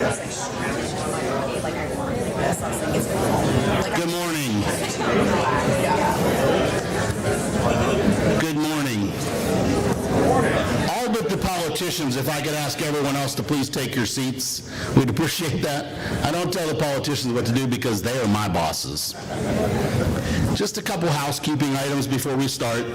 Good morning. Good morning. All but the politicians, if I could ask everyone else to please take your seats, we'd appreciate that. I don't tell the politicians what to do because they are my bosses. Just a couple housekeeping items before we start.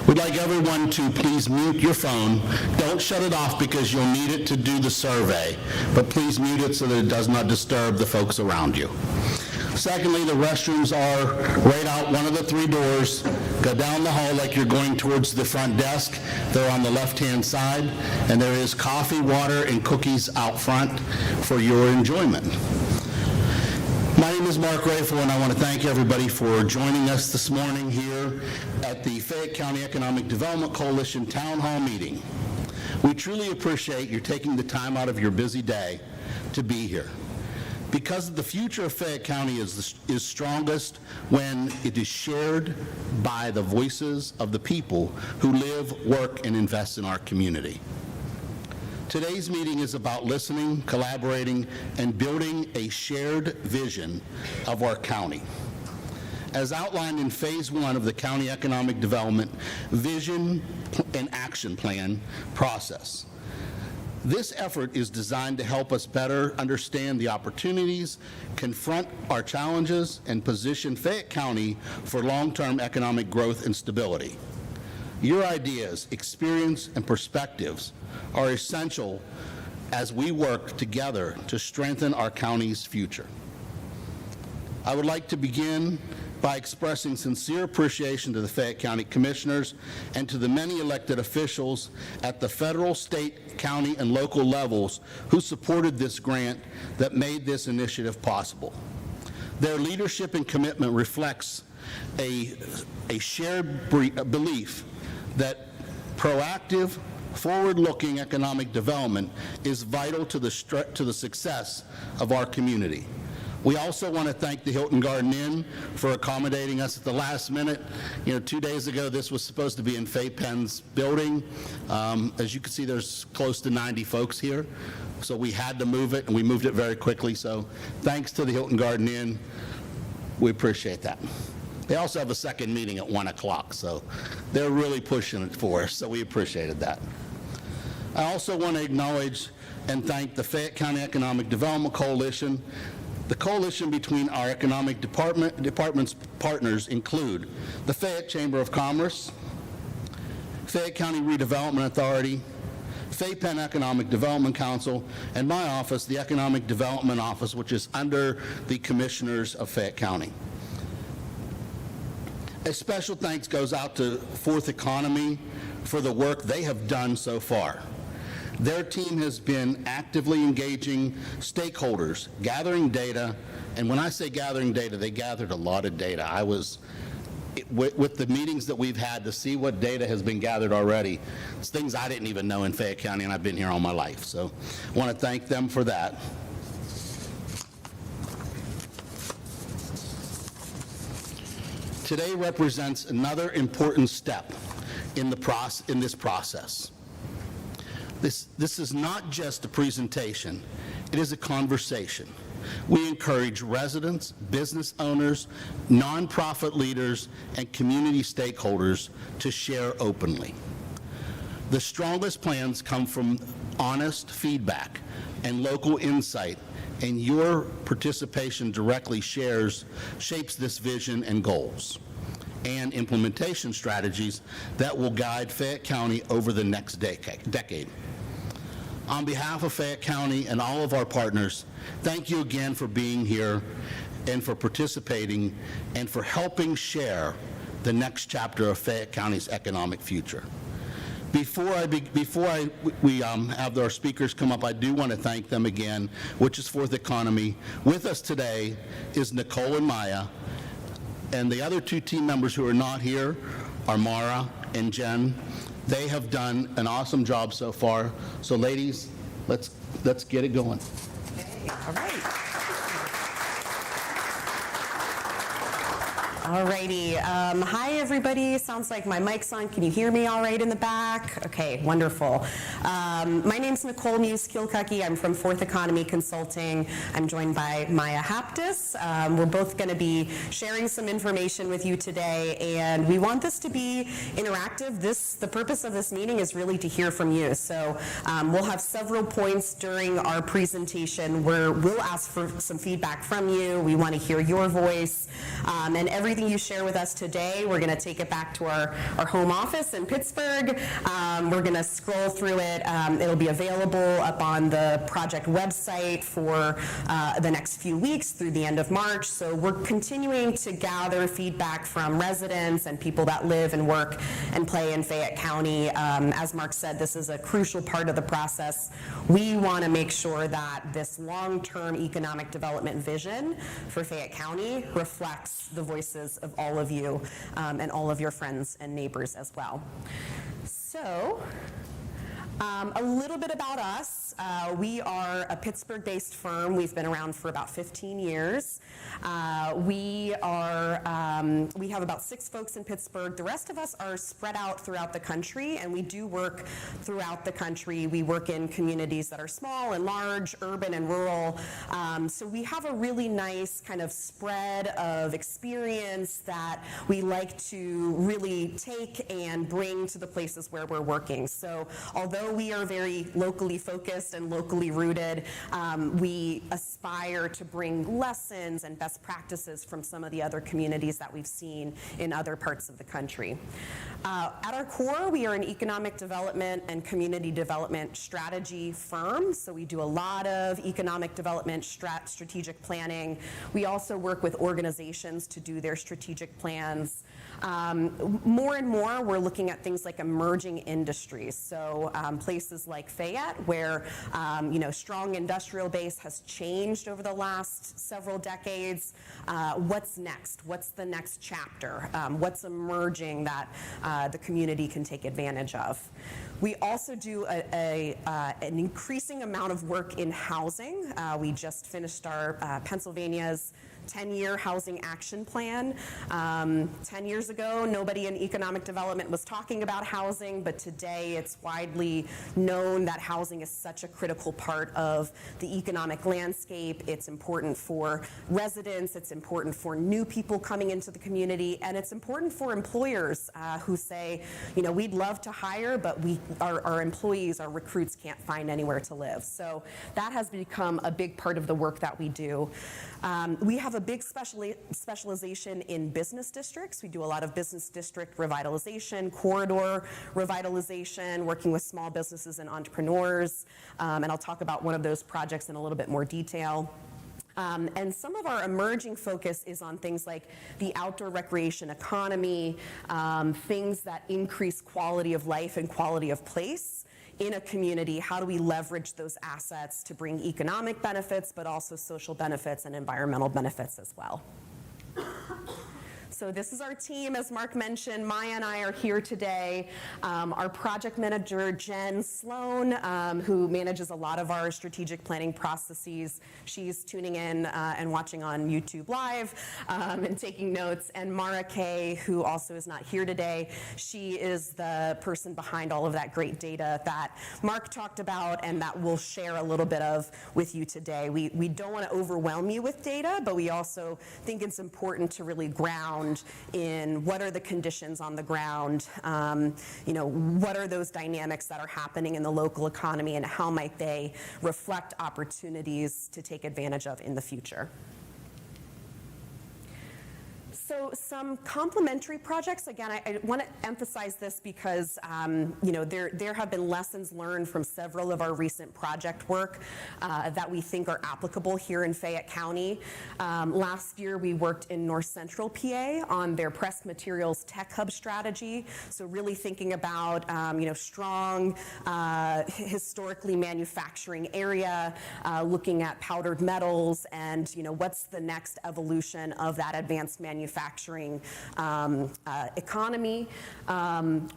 We'd like everyone to please mute your phone. Don't shut it off because you'll need it to do the survey, but please mute it so that it does not disturb the folks around you. Secondly, the restrooms are right out one of the 3 doors. Go down the hall like you're going towards the front desk. They're on the left-hand side, and there is coffee, water, and cookies out front for your enjoyment. My name is Mark Rayful, and I want to thank everybody for joining us this morning here at the Fayette County Economic Development Coalition Town Hall meeting. We truly appreciate you taking the time out of your busy day to be here, because the future of Fayette County is strongest when it is shared by the voices of the people who live, work, and invest in our community. Today's meeting is about listening, collaborating, and building a shared vision of our county. As outlined in Phase 1 of the County Economic Development Vision and Action Plan process. This effort is designed to help us better understand the opportunities, confront our challenges, and position Fayette County for long-term economic growth and stability. Your ideas, experience, and perspectives are essential as we work together to strengthen our county's future. I would like to begin by expressing sincere appreciation to the Fayette County Commissioners and to the many elected officials at the federal, state, county, and local levels who supported this grant that made this initiative possible. Their leadership and commitment reflects a shared belief that proactive, forward-looking economic development is vital to the success of our community. We also want to thank the Hilton Garden Inn for accommodating us at the last minute. 2 days ago, this was supposed to be in Faye Penn's building. As you can see, there's close to 90 folks here, so we had to move it, and we moved it very quickly. So thanks to the Hilton Garden Inn. We appreciate that. They also have a second meeting at 1 o'clock, so they're really pushing it for us, so we appreciated that. I also want to acknowledge and thank the Fayette County Economic Development Coalition. The coalition between our economic department's partners include the Fayette Chamber of Commerce, Fayette County Redevelopment Authority, Faye Penn Economic Development Council, and my office, the Economic Development Office, which is under the Commissioners of Fayette County. A special thanks goes out to Fourth Economy for the work they have done so far. Their team has been actively engaging stakeholders, gathering data, and when I say gathering data, they gathered a lot of data. I was, with the meetings that we've had, to see what data has been gathered already. It's things I didn't even know in Fayette County, and I've been here all my life. So I want to thank them for that. Today represents another important step in this process. This is not just a presentation, it is a conversation. We encourage residents, business owners, nonprofit leaders, and community stakeholders to share openly. The strongest plans come from honest feedback and local insight, and your participation directly shapes this vision and goals and implementation strategies that will guide Fayette County over the next decade. On behalf of Fayette County and all of our partners, thank you again for being here and for participating and for helping share the next chapter of Fayette County's economic future. Before we have our speakers come up, I do want to thank them again, which is Fourth Economy. With us today is Nicole and Maya, and the other 2 team members who are not here are Mara and Jen. They have done an awesome job so far. So ladies, let's get it going. Okay. All right. Alrighty. Hi, everybody. Sounds like my mic's on. Can you hear me all right in the back? Okay, wonderful. My name's Nicole Muse-Kilcucky. I'm from Fourth Economy Consulting. I'm joined by Maya Haptis. We're both going to be sharing some information with you today, and we want this to be interactive. The purpose of this meeting is really to hear from you. So we'll have several points during our presentation where we'll ask for some feedback from you. We want to hear your voice, and everything you share with us today, we're going to take it back to our home office in Pittsburgh. We're going to scroll through it. It'll be available up on the project website for the next few weeks through the end of March. So we're continuing to gather feedback from residents and people that live and work and play in Fayette County. As Mark said, this is a crucial part of the process. We want to make sure that this long-term economic development vision for Fayette County reflects the voices of all of you and all of your friends and neighbors as well. So, a little bit about us. We are a Pittsburgh-based firm. We've been around for about 15 years. We have about 6 folks in Pittsburgh. The rest of us are spread out throughout the country, and we do work throughout the country. We work in communities that are small and large, urban and rural. So we have a really nice kind of spread of experience that we like to really take and bring to the places where we're working. So although we are very locally focused and locally rooted, we aspire to bring lessons and best practices from some of the other communities that we've seen in other parts of the country. At our core, we are an economic development and community development strategy firm. So we do a lot of economic development strategic planning. We also work with organizations to do their strategic plans. More and more, we're looking at things like emerging industries. So places like Fayette, where strong industrial base has changed over the last several decades. What's next? What's the next chapter? What's emerging that the community can take advantage of? We also do an increasing amount of work in housing. We just finished our Pennsylvania's 10-year housing action plan. 10 years ago, nobody in economic development was talking about housing, but today it's widely known that housing is such a critical part of the economic landscape. It's important for residents, it's important for new people coming into the community, and it's important for employers who say, we'd love to hire, but our employees, our recruits can't find anywhere to live. So that has become a big part of the work that we do. We have a big specialization in business districts. We do a lot of business district revitalization, corridor revitalization, working with small businesses and entrepreneurs. And I'll talk about one of those projects in a little bit more detail. And some of our emerging focus is on things like the outdoor recreation economy, things that increase quality of life and quality of place in a community. How do we leverage those assets to bring economic benefits, but also social benefits and environmental benefits as well? So this is our team. As Mark mentioned, Maya and I are here today. Our project manager, Jen Sloan, who manages a lot of our strategic planning processes. She's tuning in and watching on YouTube Live and taking notes. And Mara Kay, who also is not here today. She is the person behind all of that great data that Mark talked about and that we'll share a little bit of with you today. We don't want to overwhelm you with data, but we also think it's important to really ground in what are the conditions on the ground, what are those dynamics that are happening in the local economy and how might they reflect opportunities to take advantage of in the future. So some complementary projects, again, I want to emphasize this because there have been lessons learned from several of our recent project work that we think are applicable here in Fayette County. Last year, we worked in North Central PA on their pressed materials tech hub strategy. So really thinking about strong, historically manufacturing area, looking at powdered metals and what's the next evolution of that advanced manufacturing manufacturing economy.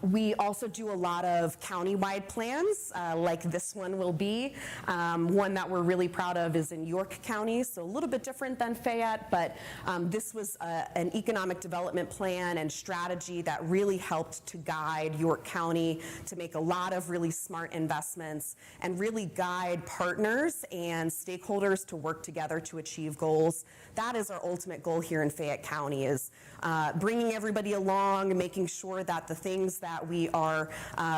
We also do a lot of county-wide plans, like this one will be. One that we're really proud of is in York County, so a little bit different than Fayette, but this was an economic development plan and strategy that really helped to guide York County to make a lot of really smart investments and really guide partners and stakeholders to work together to achieve goals. That is our ultimate goal here in Fayette County, is bringing everybody along, making sure that the things that we are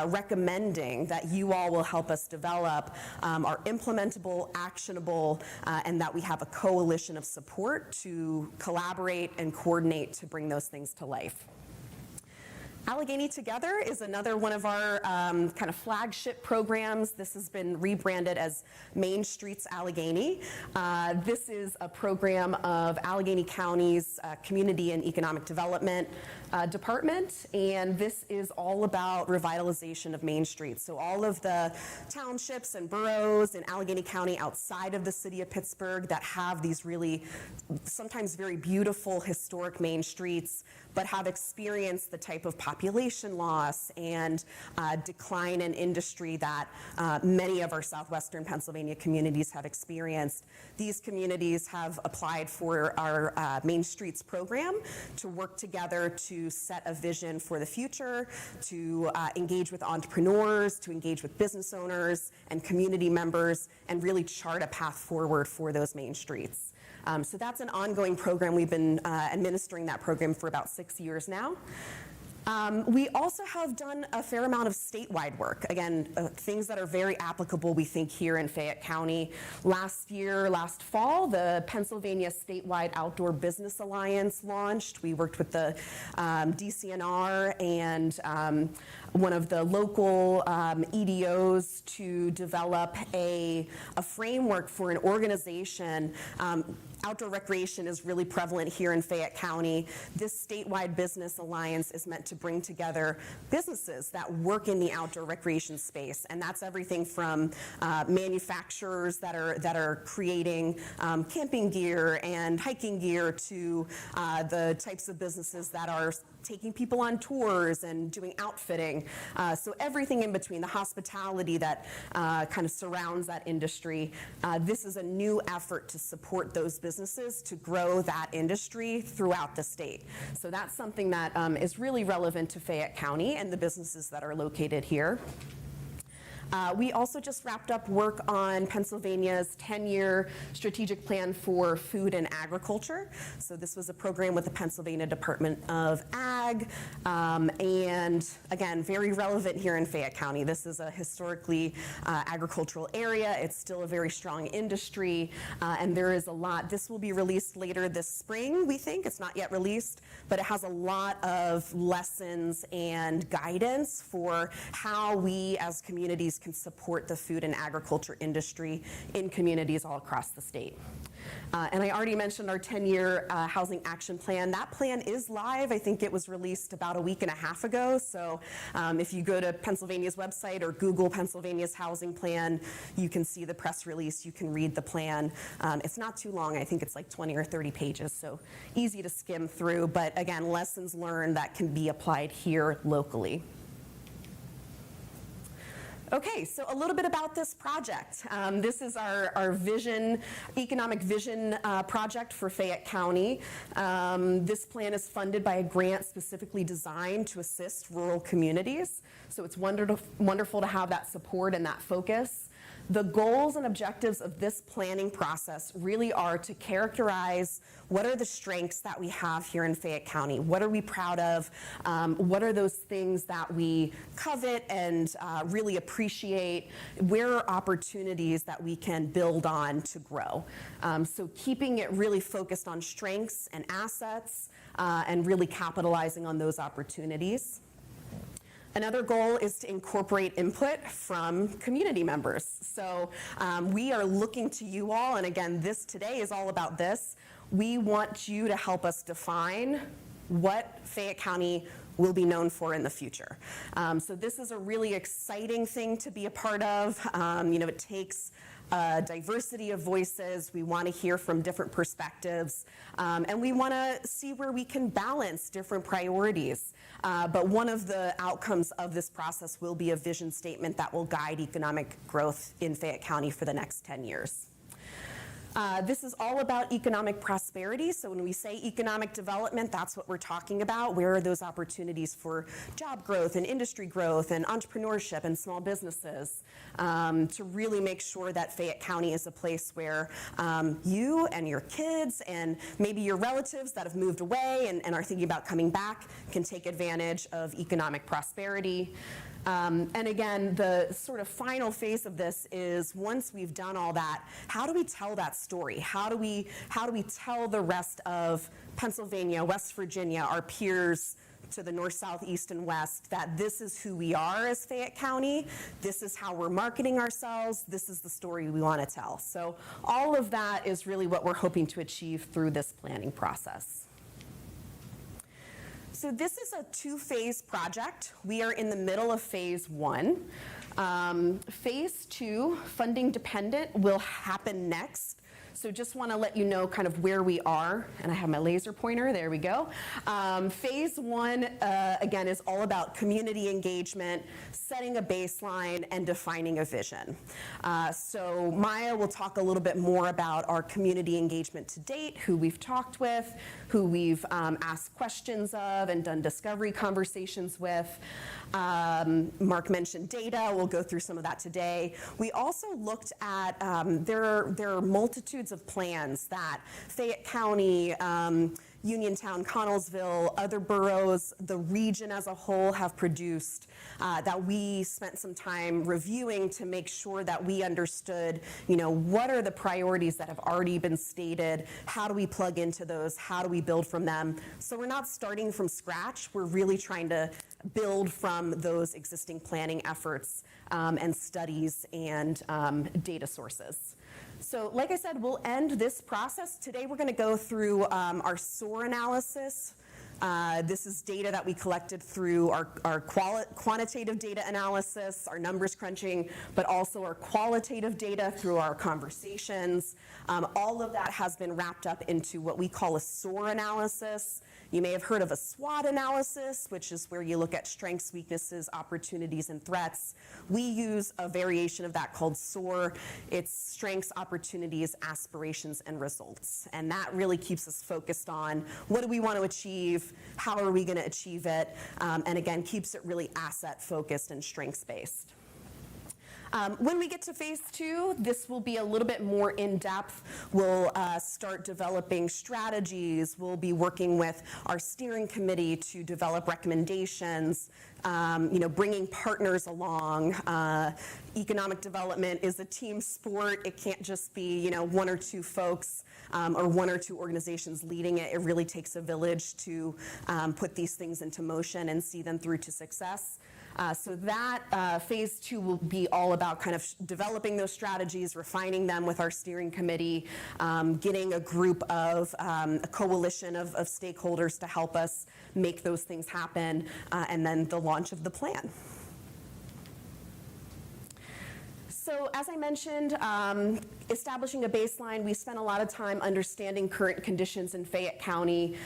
recommending that you all will help us develop are implementable, actionable, and that we have a coalition of support to collaborate and coordinate to bring those things to life. Allegheny Together is another one of our kind of flagship programs. This has been rebranded as Main Streets Allegheny. This is a program of Allegheny County's Community and Economic Development Department, and this is all about revitalization of Main Street. So all of the townships and boroughs in Allegheny County outside of the city of Pittsburgh that have these really sometimes very beautiful historic main streets, but have experienced the type of population loss and decline in industry that many of our southwestern Pennsylvania communities have experienced. These communities have applied for our Main Streets program to work together to set a vision for the future, to engage with entrepreneurs, to engage with business owners and community members, and really chart a path forward for those main streets. So that's an ongoing program. We've been administering that program for about 6 years now. We also have done a fair amount of statewide work. Again, things that are very applicable, we think, here in Fayette County. Last fall, the Pennsylvania Statewide Outdoor Business Alliance launched. We worked with the DCNR and one of the local EDOs to develop a framework for an organization. Outdoor recreation is really prevalent here in Fayette County. This statewide business alliance is meant to bring together businesses that work in the outdoor recreation space, and that's everything from manufacturers that are creating camping gear and hiking gear to the types of businesses that are taking people on tours and doing outfitting. So everything in between, the hospitality that kind of surrounds that industry. This is a new effort to support those businesses to grow that industry throughout the state. So that's something that is really relevant to Fayette County and the businesses that are located here. We also just wrapped up work on Pennsylvania's 10-year strategic plan for food and agriculture. So this was a program with the Pennsylvania Department of Ag, and again, very relevant here in Fayette County. This is a historically agricultural area. It's still a very strong industry, and there is a lot. This will be released later this spring, we think. It's not yet released, but it has a lot of lessons and guidance for how we as communities can support the food and agriculture industry in communities all across the state. And I already mentioned our 10-year housing action plan. That plan is live. I think it was released about a week and a half ago. So if you go to Pennsylvania's website or Google Pennsylvania's housing plan, you can see the press release. You can read the plan. It's not too long. I think it's like 20 or 30 pages, so easy to skim through. But again, lessons learned that can be applied here locally. Okay, so a little bit about this project. This is our vision, economic vision project for Fayette County. This plan is funded by a grant specifically designed to assist rural communities. So it's wonderful to have that support and that focus. The goals and objectives of this planning process really are to characterize what are the strengths that we have here in Fayette County. What are we proud of? What are those things that we covet and really appreciate? Where are opportunities that we can build on to grow? So keeping it really focused on strengths and assets and really capitalizing on those opportunities. Another goal is to incorporate input from community members. So we are looking to you all, and again, this today is all about this. We want you to help us define what Fayette County will be known for in the future. So this is a really exciting thing to be a part of. It takes a diversity of voices. We want to hear from different perspectives, and we want to see where we can balance different priorities. But one of the outcomes of this process will be a vision statement that will guide economic growth in Fayette County for the next 10 years. This is all about economic prosperity. So when we say economic development, that's what we're talking about. Where are those opportunities for job growth and industry growth and entrepreneurship and small businesses, to really make sure that Fayette County is a place where you and your kids and maybe your relatives that have moved away and are thinking about coming back can take advantage of economic prosperity. And again, the sort of final phase of this is, once we've done all that, how do we tell that story? How do we tell the rest of Pennsylvania, West Virginia, our peers to the north, south, east, and west, that this is who we are as Fayette County, this is how we're marketing ourselves, this is the story we want to tell. So all of that is really what we're hoping to achieve through this planning process. So this is a two-phase project. We are in the middle of phase one. Phase two, funding dependent, will happen next. So just want to let you know kind of where we are, and I have my laser pointer, there we go. Phase one, again, is all about community engagement, setting a baseline, and defining a vision. So Maya will talk a little bit more about our community engagement to date, who we've talked with, who we've asked questions of and done discovery conversations with. Mark mentioned data. We'll go through some of that today. We also looked at, there are multitudes of plans that Fayette County, Uniontown, Connellsville, other boroughs, the region as a whole have produced, that we spent some time reviewing to make sure that we understood, what are the priorities that have already been stated, how do we plug into those, how do we build from them. So we're not starting from scratch, we're really trying to build from those existing planning efforts and studies and data sources. So like I said, we'll end this process. Today we're going to go through our SOAR analysis. This is data that we collected through our quantitative data analysis, our numbers crunching, but also our qualitative data through our conversations. All of that has been wrapped up into what we call a SOAR analysis. You may have heard of a SWOT analysis, which is where you look at strengths, weaknesses, opportunities, and threats. We use a variation of that called SOAR. It's strengths, opportunities, aspirations, and results. And that really keeps us focused on what do we want to achieve, how are we going to achieve it, and again, keeps it really asset-focused and strengths-based. When we get to phase two, this will be a little bit more in-depth. We'll start developing strategies. We'll be working with our steering committee to develop recommendations, bringing partners along. Economic development is a team sport. It can't just be, one or two folks or one or two organizations leading it. It really takes a village to put these things into motion and see them through to success. So that phase two will be all about kind of developing those strategies, refining them with our steering committee, getting a group of, a coalition of stakeholders to help us make those things happen, and then the launch of the plan. So as I mentioned, establishing a baseline, we spent a lot of time understanding current conditions in Fayette County.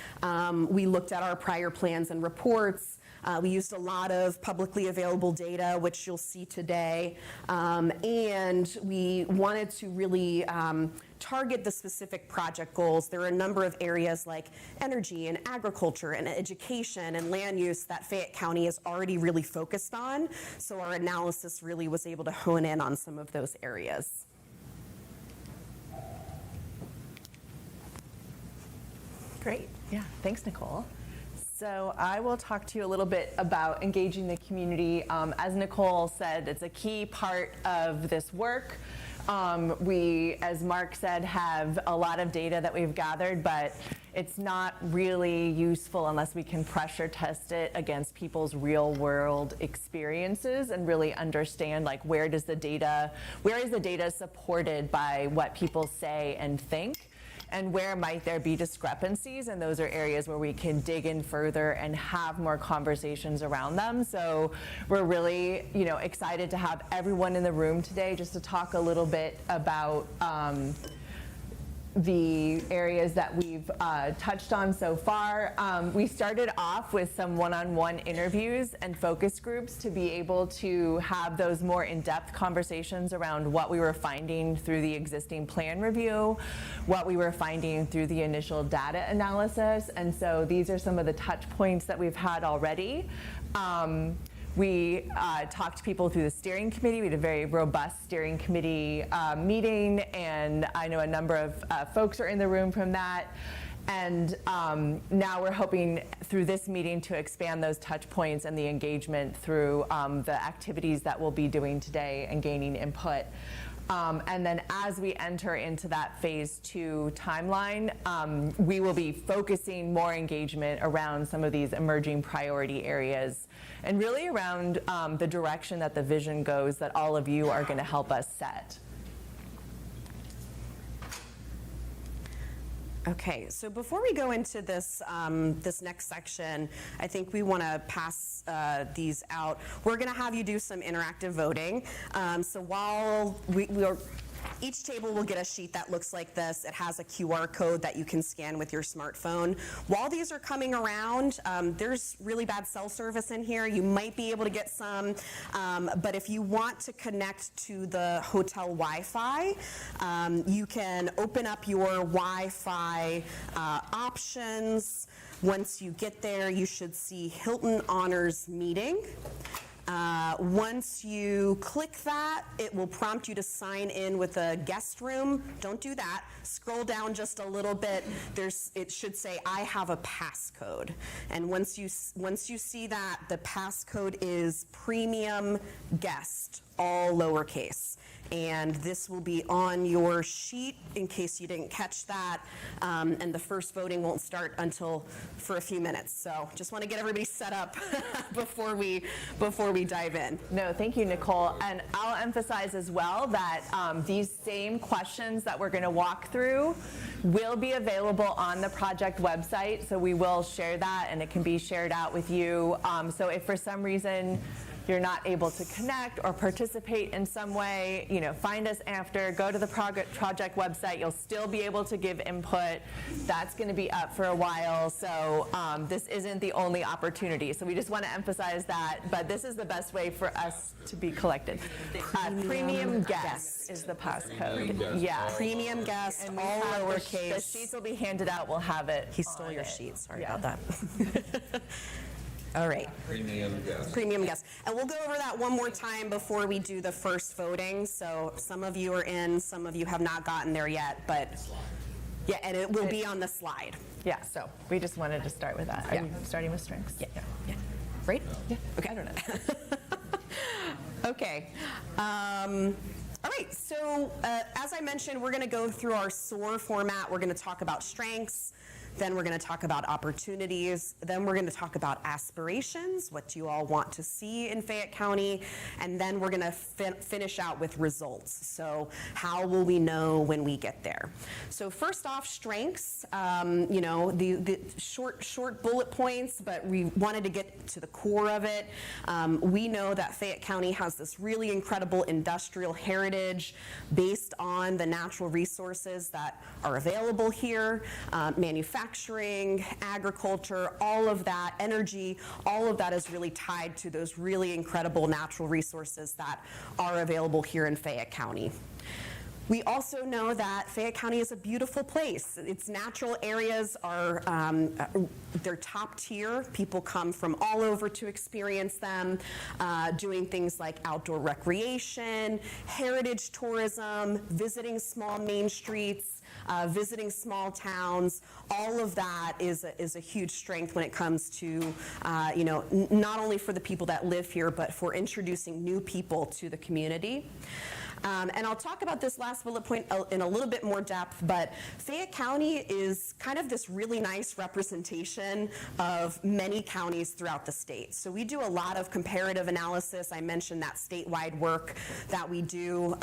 We looked at our prior plans and reports. We used a lot of publicly available data, which you'll see today, and we wanted to really target the specific project goals. There are a number of areas like energy and agriculture and education and land use that Fayette County is already really focused on, so our analysis really was able to hone in on some of those areas. Great. Yeah, thanks, Nicole. So I will talk to you a little bit about engaging the community. As Nicole said, it's a key part of this work. We, as Mark said, have a lot of data that we've gathered, but it's not really useful unless we can pressure test it against people's real world experiences and really understand, like, where is the data supported by what people say and think. and where might there be discrepancies, and those are areas where we can dig in further and have more conversations around them. So we're really, excited to have everyone in the room today just to talk a little bit about the areas that we've touched on so far. We started off with some one-on-one interviews and focus groups to be able to have those more in-depth conversations around what we were finding through the existing plan review, what we were finding through the initial data analysis, and so these are some of the touch points that we've had already. We talked to people through the steering committee. We had a very robust steering committee meeting, and I know a number of folks are in the room from that. And now we're hoping through this meeting to expand those touch points and the engagement through the activities that we'll be doing today and gaining input. And then as we enter into that phase 2 timeline, we will be focusing more engagement around some of these emerging priority areas and really around the direction that the vision goes that all of you are going to help us set. Okay, so before we go into this this next section, I think we want to pass these out. We're going to have you do some interactive voting. So while each table will get a sheet that looks like this. It has a QR code that you can scan with your smartphone. While these are coming around, there's really bad cell service in here. You might be able to get some, but if you want to connect to the hotel Wi-Fi, you can open up your Wi-Fi options. Once you get there, you should see Hilton Honors Meeting. Once you click that, it will prompt you to sign in with a guest room. Don't do that. Scroll down just a little bit. It should say, I have a passcode. And once you see that, the passcode is premium guest, all lowercase. And this will be on your sheet in case you didn't catch that. And the first voting won't start until for a few minutes. So just want to get everybody set up before we dive in. No, thank you, Nicole. And I'll emphasize as well that these same questions that we're going to walk through will be available on the project website. So we will share that, and it can be shared out with you. So if for some reason you're not able to connect or participate in some way, find us after, go to the project website. You'll still be able to give input. That's going to be up for a while. So this isn't the only opportunity. So we just want to emphasize that. But this is the best way for us to be collected. Premium guest is the passcode. Yeah. Premium guest, And all lowercase. The sheets will be handed out. We'll have it. He stole your sheets. Sorry Yeah. about that. All right. Premium guest. Premium guest. And we'll go over that one more time before we do the first voting. So some of you are in, some of you have not gotten there yet, but yeah, and it will be on the slide. Yeah, so we just wanted to start with that. Are you starting with strengths? Yeah. Right? Yeah. Okay. I don't know. Okay. All right, so as I mentioned, we're going to go through our SOAR format. We're going to talk about strengths. Then we're going to talk about opportunities. Then we're going to talk about aspirations, what you all want to see in Fayette County. And then we're going to finish out with results. So how will we know when we get there? So first off, strengths, the short bullet points, but we wanted to get to the core of it. We know that Fayette County has this really incredible industrial heritage based on the natural resources that are available here, manufacturing, agriculture, all of that, energy, all of that is really tied to those really incredible natural resources that are available here in Fayette County. We also know that Fayette County is a beautiful place. Its natural areas are, they're top tier. People come from all over to experience them, doing things like outdoor recreation, heritage tourism, visiting small main streets, visiting small towns. All of that is a huge strength when it comes to, not only for the people that live here, but for introducing new people to the community. And I'll talk about this last bullet point in a little bit more depth, but Fayette County is kind of this really nice representation of many counties throughout the state. So we do a lot of comparative analysis. I mentioned that statewide work that we do.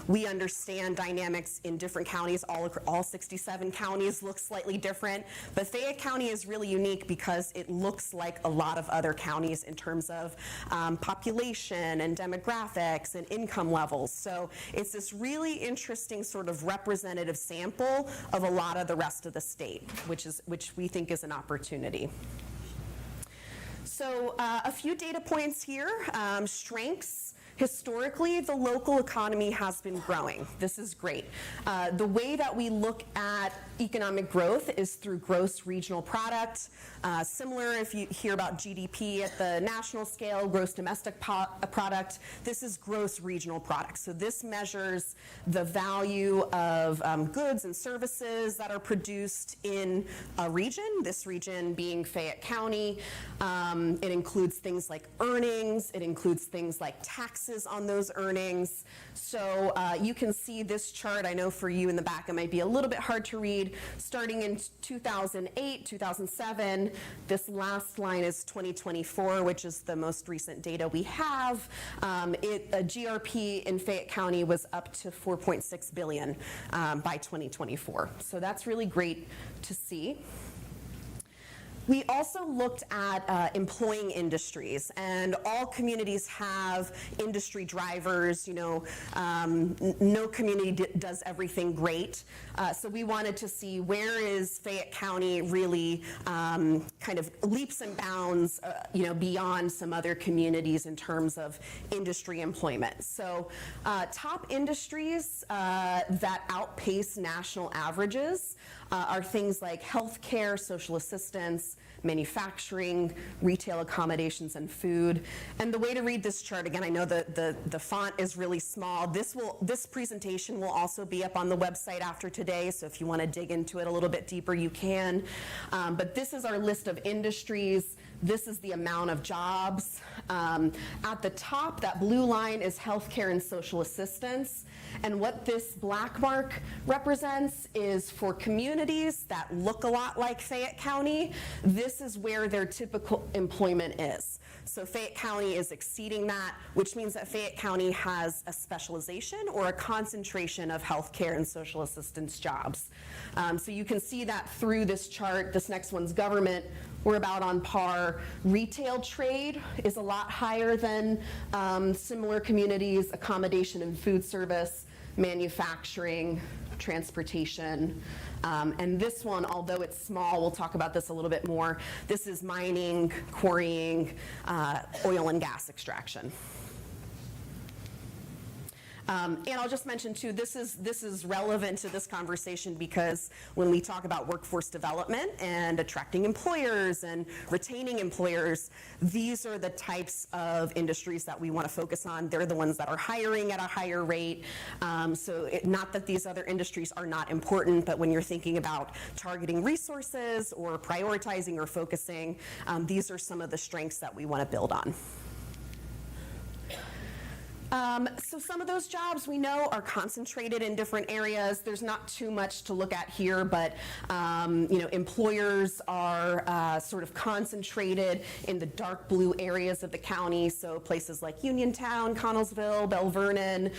We understand dynamics in different counties. All 67 counties look slightly different, but Fayette County is really unique because it looks like a lot of other counties in terms of population and demographics and income levels. So it's this really interesting sort of representative sample of a lot of the rest of the state, which we think is an opportunity. So a few data points here. Strengths. Historically, the local economy has been growing. This is great. The way that we look at economic growth is through gross regional product. Similar if you hear about GDP at the national scale, gross domestic product, this is gross regional product. So this measures the value of goods and services that are produced in a region, this region being Fayette County. It includes things like earnings, it includes things like taxes on those earnings. So you can see this chart. I know for you in the back it might be a little bit hard to read. Starting in 2008, 2007, this last line is 2024, which is the most recent data we have. A GRP in Fayette County was up to $4.6 billion by 2024. So that's really great to see. We also looked at employing industries, and all communities have industry drivers. You know, no community does everything great. So we wanted to see where is Fayette County really kind of leaps and bounds, beyond some other communities in terms of industry employment. So top industries that outpace national averages are things like healthcare, social assistance, manufacturing, retail accommodations, and food. And the way to read this chart, again, I know the font is really small. This presentation will also be up on the website after today, so if you want to dig into it a little bit deeper, you can. But this is our list of industries. This is the amount of jobs. At the top, that blue line is healthcare and social assistance. And what this black mark represents is for communities that look a lot like Fayette County, this is where their typical employment is. So Fayette County is exceeding that, which means that Fayette County has a specialization or a concentration of healthcare and social assistance jobs. So you can see that through this chart. This next one's government. We're about on par. Retail trade is a lot higher than similar communities, accommodation and food service, manufacturing, transportation. And this one, although it's small, we'll talk about this a little bit more. This is mining, quarrying, oil and gas extraction. And I'll just mention too, this is relevant to this conversation because when we talk about workforce development and attracting employers and retaining employers, these are the types of industries that we want to focus on. They're the ones that are hiring at a higher rate. Not that these other industries are not important, but when you're thinking about targeting resources or prioritizing or focusing, these are some of the strengths that we want to build on. So some of those jobs we know are concentrated in different areas. There's not too much to look at here, but employers are sort of concentrated in the dark blue areas of the county. So places like Uniontown, Connellsville, Bell Vernon.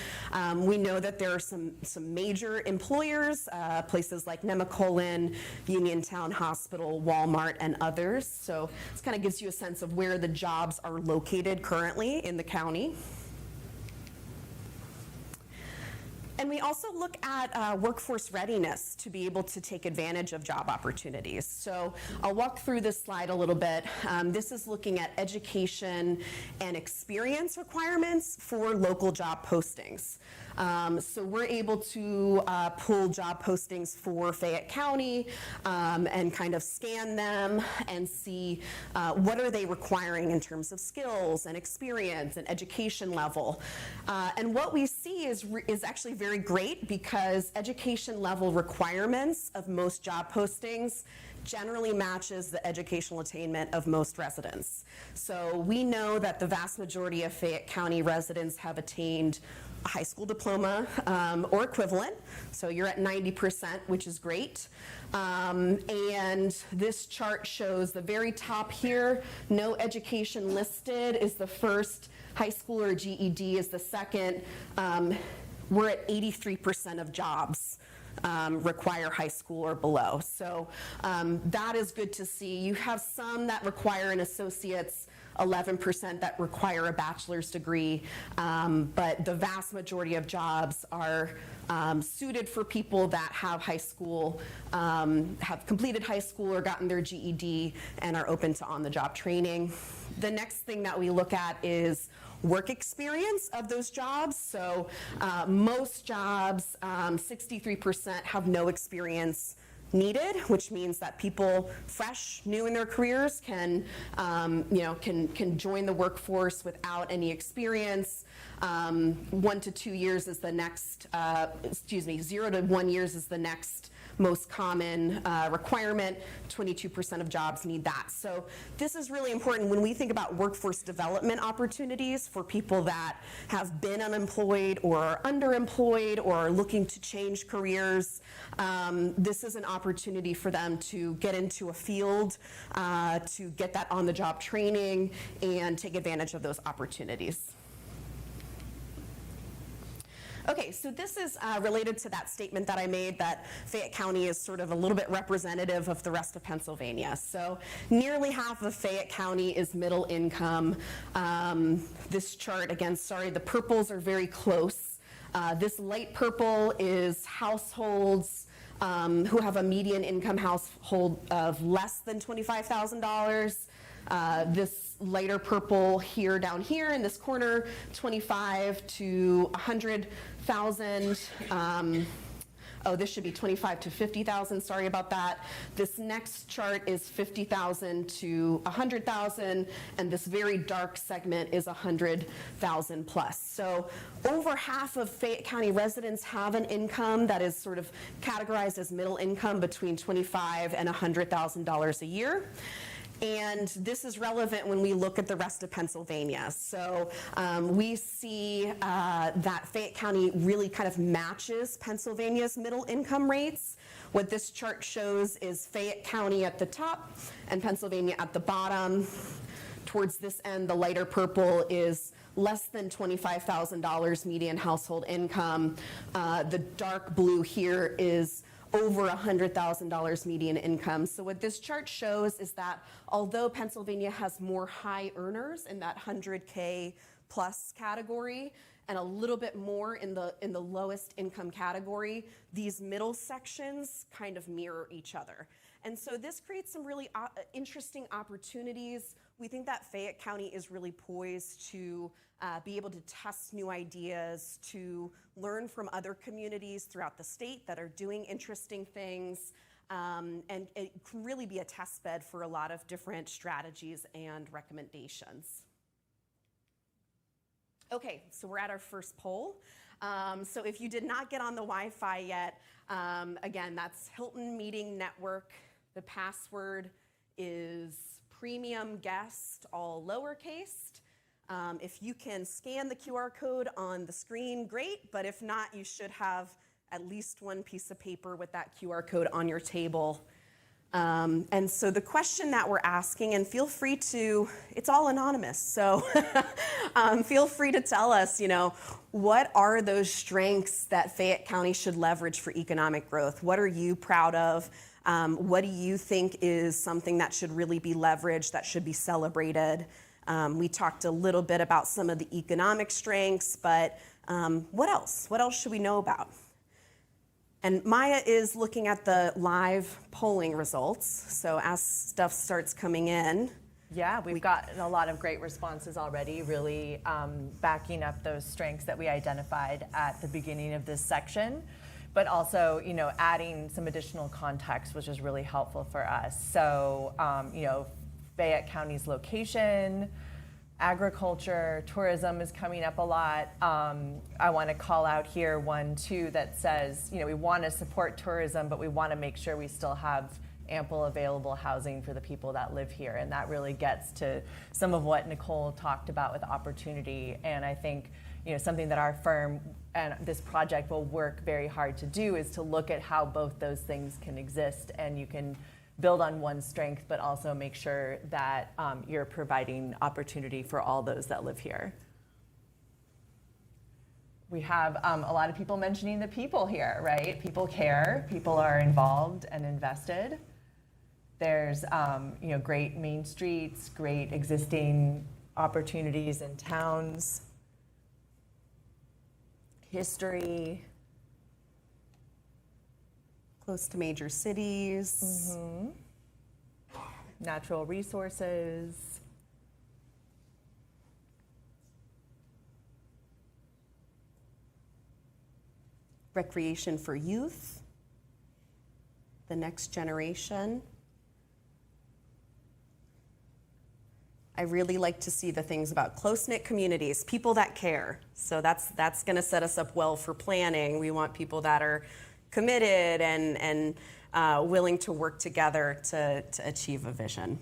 We know that there are some major employers, places like Nemacolin, Uniontown Hospital, Walmart, and others. So this kind of gives you a sense of where the jobs are located currently in the county. And we also look at workforce readiness to be able to take advantage of job opportunities. So I'll walk through this slide a little bit. This is looking at education and experience requirements for local job postings. So we're able to pull job postings for Fayette County and kind of scan them and see what are they requiring in terms of skills and experience and education level. And what we see is actually very great because education level requirements of most job postings generally matches the educational attainment of most residents. So we know that the vast majority of Fayette County residents have attained a high school diploma or equivalent, so you're at 90%, which is great. And this chart shows the very top here, no education listed is the first, high school or GED is the second. We're at 83% of jobs require high school or below. So that is good to see. You have some that require an associate's, 11% that require a bachelor's degree, but the vast majority of jobs are suited for people that have high school, have completed high school or gotten their GED and are open to on-the-job training. The next thing that we look at is work experience of those jobs. So most jobs, 63% have no experience needed, which means that people fresh, new in their careers can join the workforce without any experience. 1 to 2 years is the next, 0 to 1 years is the next most common requirement. 22% of jobs need that. So this is really important when we think about workforce development opportunities for people that have been unemployed or are underemployed or are looking to change careers. This is an opportunity for them to get into a field, to get that on-the-job training and take advantage of those opportunities. Okay, so this is related to that statement that I made that Fayette County is sort of a little bit representative of the rest of Pennsylvania. So nearly half of Fayette County is middle income. This chart, again, sorry, the purples are very close. This light purple is households who have a median income household of less than $25,000. This lighter purple here, down here in this corner, 25 to 100,000. This should be 25 to 50,000, sorry about that. This next chart is 50,000 to 100,000, and this very dark segment is 100,000 plus. So over half of Fayette County residents have an income that is sort of categorized as middle income between $25,000 and $100,000 a year. And this is relevant when we look at the rest of Pennsylvania. So we see that Fayette County really kind of matches Pennsylvania's middle income rates. What this chart shows is Fayette County at the top and Pennsylvania at the bottom. Towards this end, the lighter purple is less than $25,000 median household income. The dark blue here is over $100,000 median income. So what this chart shows is that although Pennsylvania has more high earners in that 100K plus category and a little bit more in the lowest income category, these middle sections kind of mirror each other. And so this creates some really interesting opportunities. We think that Fayette County is really poised to be able to test new ideas, to learn from other communities throughout the state that are doing interesting things, and it can really be a test bed for a lot of different strategies and recommendations. Okay, so we're at our first poll. So if you did not get on the Wi-Fi yet, again, that's Hilton Meeting Network. The password is premium guest, all lowercase. If you can scan the QR code on the screen, great, but if not, you should have at least one piece of paper with that QR code on your table. And so the question that we're asking, and feel free to, it's all anonymous, so feel free to tell us, what are those strengths that Fayette County should leverage for economic growth? What are you proud of? What do you think is something that should really be leveraged, that should be celebrated? We talked a little bit about some of the economic strengths, but what else? What else should we know about? And Maya is looking at the live polling results, so as stuff starts coming in. Yeah, we've gotten a lot of great responses already, really backing up those strengths that we identified at the beginning of this section, but also, adding some additional context, which is really helpful for us. So, Fayette County's location, agriculture, tourism is coming up a lot. I want to call out here one, too, that says, we want to support tourism, but we want to make sure we still have ample available housing for the people that live here. And that really gets to some of what Nicole talked about with opportunity. And I think, something that our firm and this project will work very hard to do is to look at how both those things can exist, and you can build on one strength, but also make sure that you're providing opportunity for all those that live here. We have a lot of people mentioning the people here, right? People care, people are involved and invested. There's great main streets, great existing opportunities in towns, history. Close to major cities. Natural resources. Recreation for youth, the next generation. I really like to see the things about close-knit communities, people that care. So that's going to set us up well for planning. We want people that are committed and willing to work together to achieve a vision.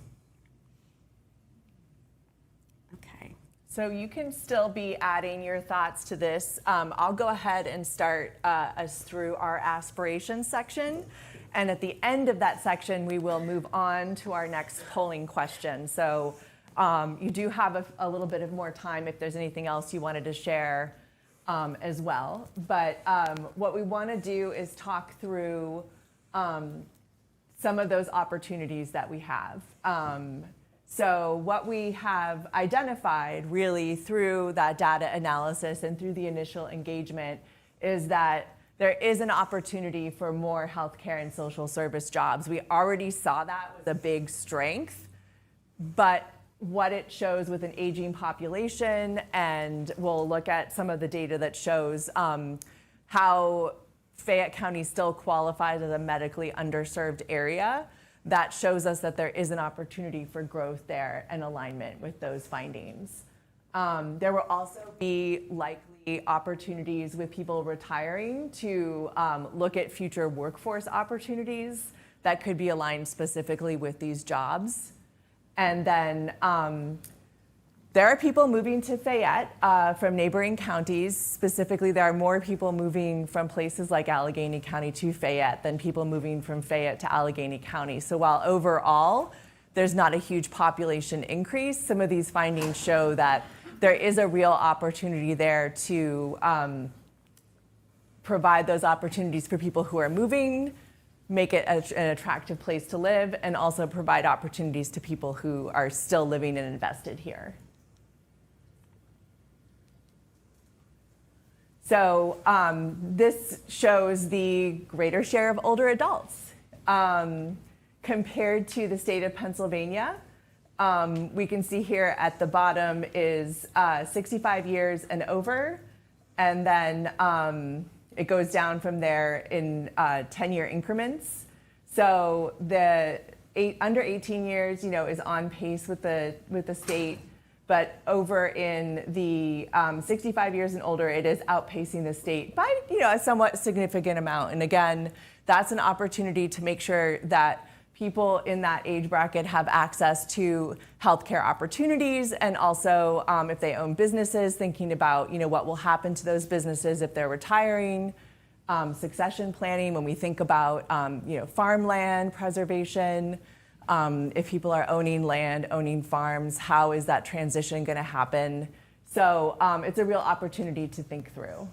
Okay. So you can still be adding your thoughts to this. I'll go ahead and start us through our aspirations section. And at the end of that section, we will move on to our next polling question. So you do have a little bit of more time if there's anything else you wanted to share as well. But what we want to do is talk through some of those opportunities that we have. So what we have identified really through that data analysis and through the initial engagement is that there is an opportunity for more healthcare and social service jobs. We already saw that was a big strength, but what it shows with an aging population, and we'll look at some of the data that shows how Fayette County still qualifies as a medically underserved area. That shows us that there is an opportunity for growth there and alignment with those findings. There will also be likely opportunities with people retiring to look at future workforce opportunities that could be aligned specifically with these jobs. And then there are people moving to Fayette from neighboring counties. Specifically, there are more people moving from places like Allegheny County to Fayette than people moving from Fayette to Allegheny County. So while overall there's not a huge population increase, some of these findings show that there is a real opportunity there to provide those opportunities for people who are moving, make it an attractive place to live, and also provide opportunities to people who are still living and invested here. So this shows the greater share of older adults. Compared to the state of Pennsylvania, we can see here at the bottom is 65 years and over, and then it goes down from there in 10-year increments. So the under 18 years, is on pace with the state, but over in the 65 years and older, it is outpacing the state by a somewhat significant amount. And again, that's an opportunity to make sure that people in that age bracket have access to healthcare opportunities, and also if they own businesses, thinking about what will happen to those businesses if they're retiring, succession planning when we think about farmland preservation, if people are owning land, owning farms, how is that transition going to happen? So it's a real opportunity to think through.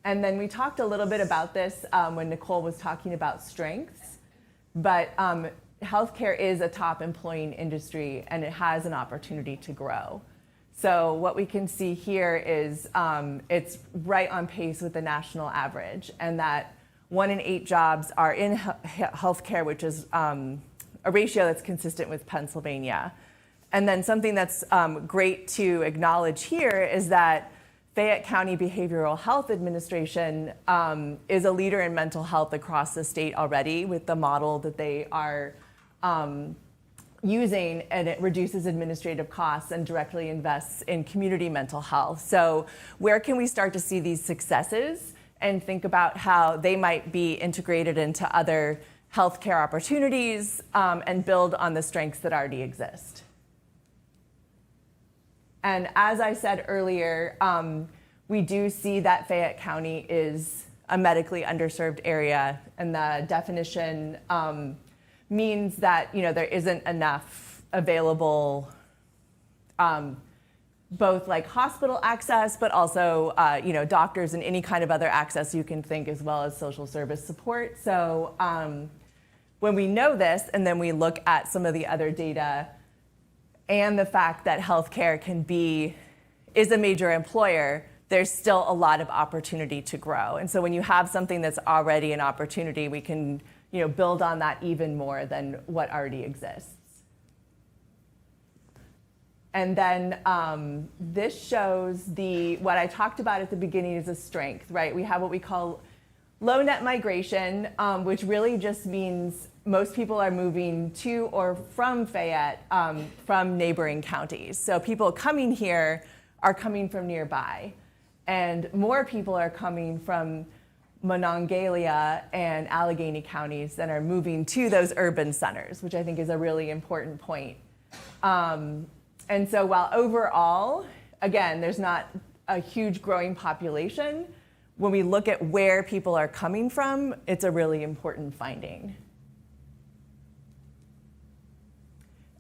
And then we talked a little bit about this when Nicole was talking about strengths, but healthcare is a top employing industry and it has an opportunity to grow. So what we can see here is it's right on pace with the national average, and that 1 in 8 jobs are in healthcare, which is a ratio that's consistent with Pennsylvania. And then something that's great to acknowledge here is that Fayette County Behavioral Health Administration is a leader in mental health across the state already with the model that they are using, and it reduces administrative costs and directly invests in community mental health. So where can we start to see these successes and think about how they might be integrated into other healthcare opportunities and build on the strengths that already exist? And as I said earlier, we do see that Fayette County is a medically underserved area, and the definition means that there isn't enough available, both like hospital access, but also doctors and any kind of other access you can think, as well as social service support. So when we know this, and then we look at some of the other data, and the fact that healthcare is a major employer, there's still a lot of opportunity to grow. And so when you have something that's already an opportunity, we can build on that even more than what already exists. And then this shows what I talked about at the beginning is a strength, right? We have what we call low net migration, which really just means most people are moving to or from Fayette from neighboring counties. So people coming here are coming from nearby. And more people are coming from Monongalia and Allegheny counties than are moving to those urban centers, which I think is a really important point. And so while overall, again, there's not a huge growing population, when we look at where people are coming from, it's a really important finding.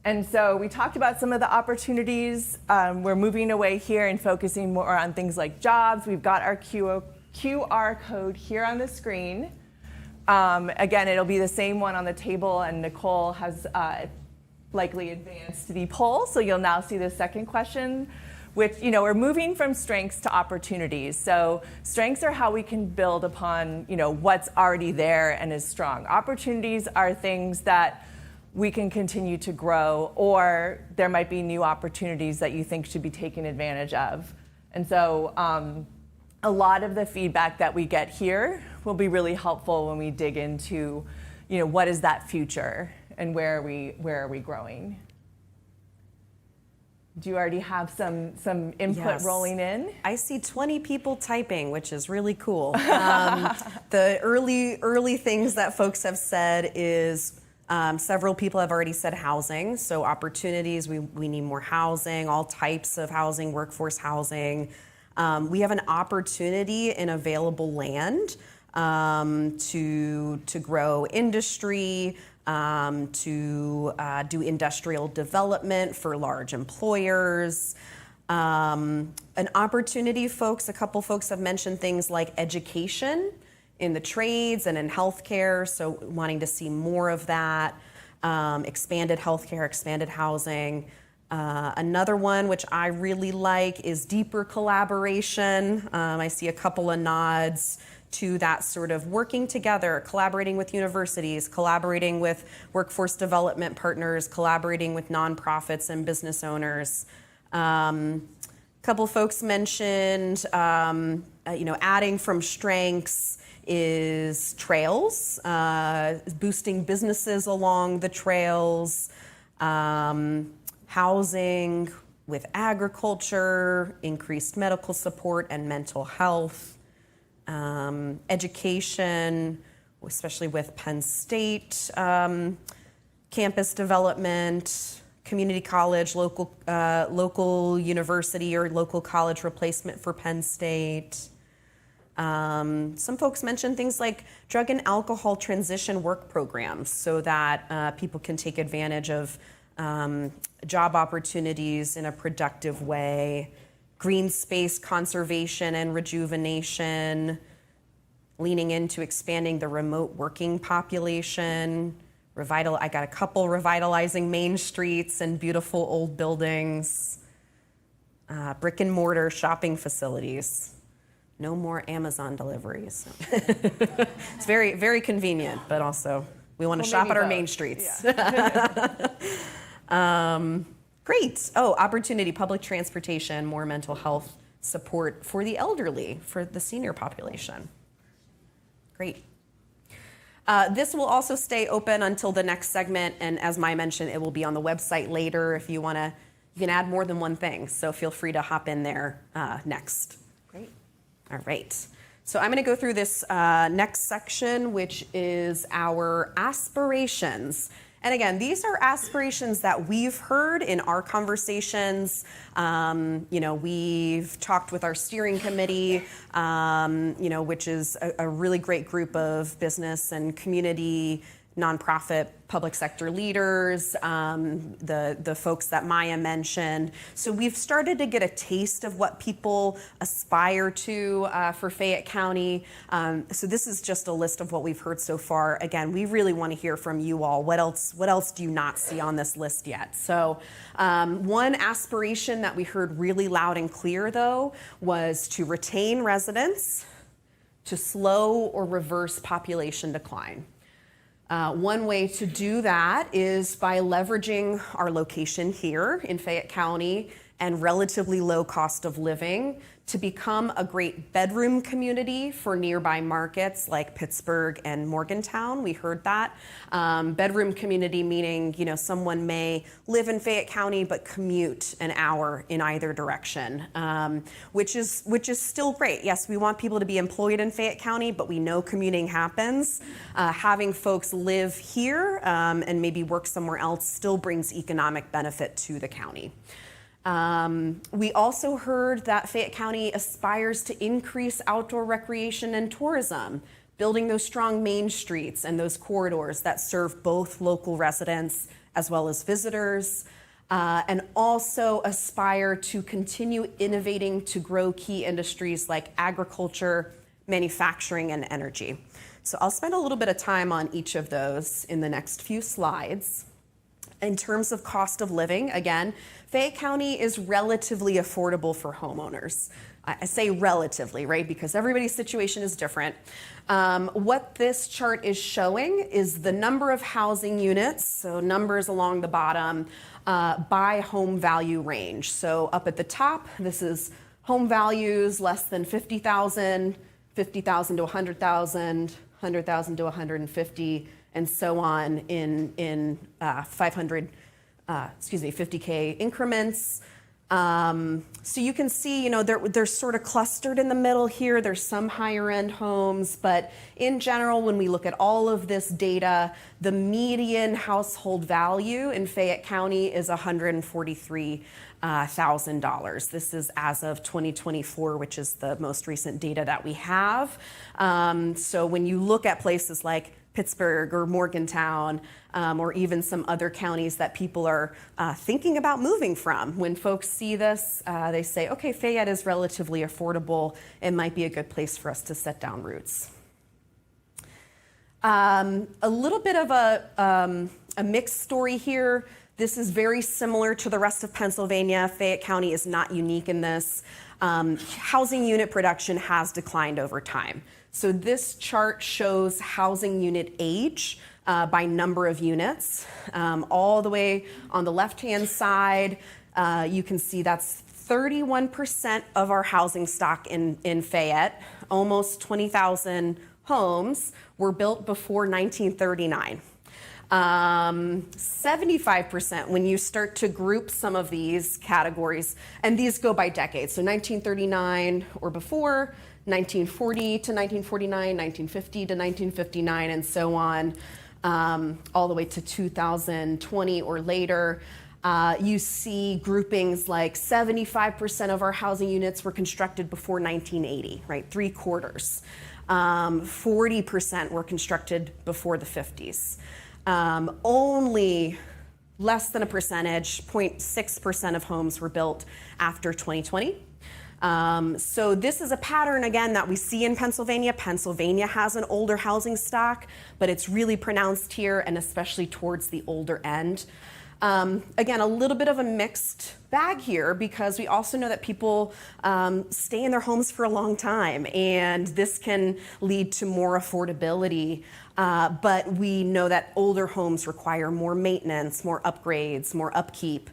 And so we talked about some of the opportunities. We're moving away here and focusing more on things like jobs. We've got our QR code here on the screen. Again, it'll be the same one on the table, and Nicole has likely advanced the poll, so you'll now see the second question, which, we're moving from strengths to opportunities. So strengths are how we can build upon, what's already there and is strong. Opportunities are things that we can continue to grow, or there might be new opportunities that you think should be taken advantage of. And so a lot of the feedback that we get here will be really helpful when we dig into, what is that future and where are we growing? Do you already have some input rolling in? I see 20 people typing, which is really cool. The early things that folks have said is several people have already said housing. So opportunities, we need more housing, all types of housing, workforce housing. We have an opportunity in available land to grow industry, to do industrial development for large employers. An opportunity, folks, a couple folks have mentioned things like education in the trades and in healthcare, so wanting to see more of that, expanded healthcare, expanded housing. Another one, which I really like, is deeper collaboration. I see a couple of nods to that sort of working together, collaborating with universities, collaborating with workforce development partners, collaborating with nonprofits and business owners. A couple folks mentioned, adding from strengths is trails, boosting businesses along the trails, housing with agriculture, increased medical support and mental health, education, especially with Penn State, campus development, community college, local university or local college replacement for Penn State. Some folks mentioned things like drug and alcohol transition work programs so that people can take advantage of job opportunities in a productive way, green space conservation and rejuvenation, leaning into expanding the remote working population, I got a couple revitalizing main streets and beautiful old buildings, brick and mortar shopping facilities. No more Amazon deliveries. It's very, very convenient, but also we want to shop at our main streets. Yeah. Great. Oh, opportunity, public transportation, more mental health support for the elderly, for the senior population. Great. This will also stay open until the next segment, and as Maya mentioned, it will be on the website later if you want to. You can add more than one thing, so feel free to hop in there next. Great. All right. So I'm going to go through this next section, which is our aspirations. And again, these are aspirations that we've heard in our conversations. We've talked with our steering committee, which is a really great group of business and community, nonprofit, public sector leaders, the folks that Maya mentioned. So we've started to get a taste of what people aspire to for Fayette County. So this is just a list of what we've heard so far. Again, we really want to hear from you all. What else do you not see on this list yet? So one aspiration that we heard really loud and clear, though, was to retain residents, to slow or reverse population decline. One way to do that is by leveraging our location here in Fayette County and relatively low cost of living to become a great bedroom community for nearby markets like Pittsburgh and Morgantown. We heard that. Bedroom community meaning, someone may live in Fayette County but commute an hour in either direction, which is still great. Yes, we want people to be employed in Fayette County, but we know commuting happens. Having folks live here and maybe work somewhere else still brings economic benefit to the county. We also heard that Fayette County aspires to increase outdoor recreation and tourism, building those strong main streets and those corridors that serve both local residents as well as visitors, and also aspire to continue innovating to grow key industries like agriculture, manufacturing, and energy. So I'll spend a little bit of time on each of those in the next few slides. In terms of cost of living, again, Fayette County is relatively affordable for homeowners. I say relatively, right, because everybody's situation is different. What this chart is showing is the number of housing units, so numbers along the bottom, by home value range. So up at the top, this is home values less than $50,000, $50,000 to $100,000, $100,000 to $150,000, and so on in 50K increments. So you can see, they're sort of clustered in the middle here. There's some higher end homes, but in general, when we look at all of this data, the median household value in Fayette County is $143,000. This is as of 2024, which is the most recent data that we have. So when you look at places like Pittsburgh or Morgantown, or even some other counties that people are thinking about moving from. When folks see this, they say, okay, Fayette is relatively affordable. It might be a good place for us to set down roots. A little bit of a mixed story here. This is very similar to the rest of Pennsylvania. Fayette County is not unique in this. Housing unit production has declined over time. So this chart shows housing unit age by number of units. All the way on the left-hand side, you can see that's 31% of our housing stock in Fayette. Almost 20,000 homes were built before 1939. 75% when you start to group some of these categories, and these go by decades. So 1939 or before, 1940 to 1949, 1950 to 1959, and so on, all the way to 2020 or later. You see groupings like 75% of our housing units were constructed before 1980, right? 3/4. 40% were constructed before the 50s. Only less than a percentage, 0.6% of homes were built after 2020. So this is a pattern, again, that we see in Pennsylvania. Pennsylvania has an older housing stock, but it's really pronounced here, and especially towards the older end. Again, a little bit of a mixed bag here, because we also know that people stay in their homes for a long time, and this can lead to more affordability. But we know that older homes require more maintenance, more upgrades, more upkeep.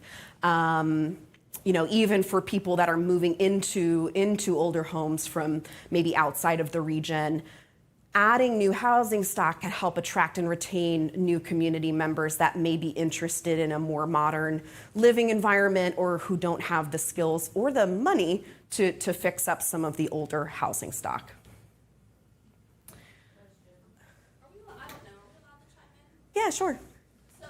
Even for people that are moving into older homes from maybe outside of the region, adding new housing stock can help attract and retain new community members that may be interested in a more modern living environment, or who don't have the skills or the money to fix up some of the older housing stock. I don't know, allowed to chime in? Yeah, sure. So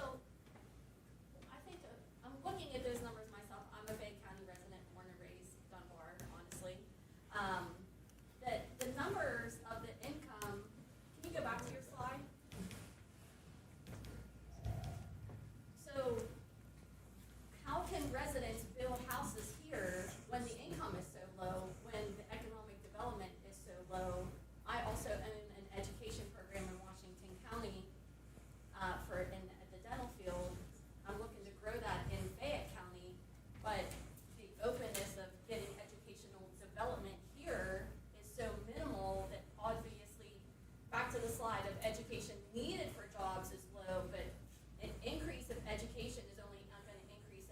education needed for jobs is low, but an increase of education is only not going to increase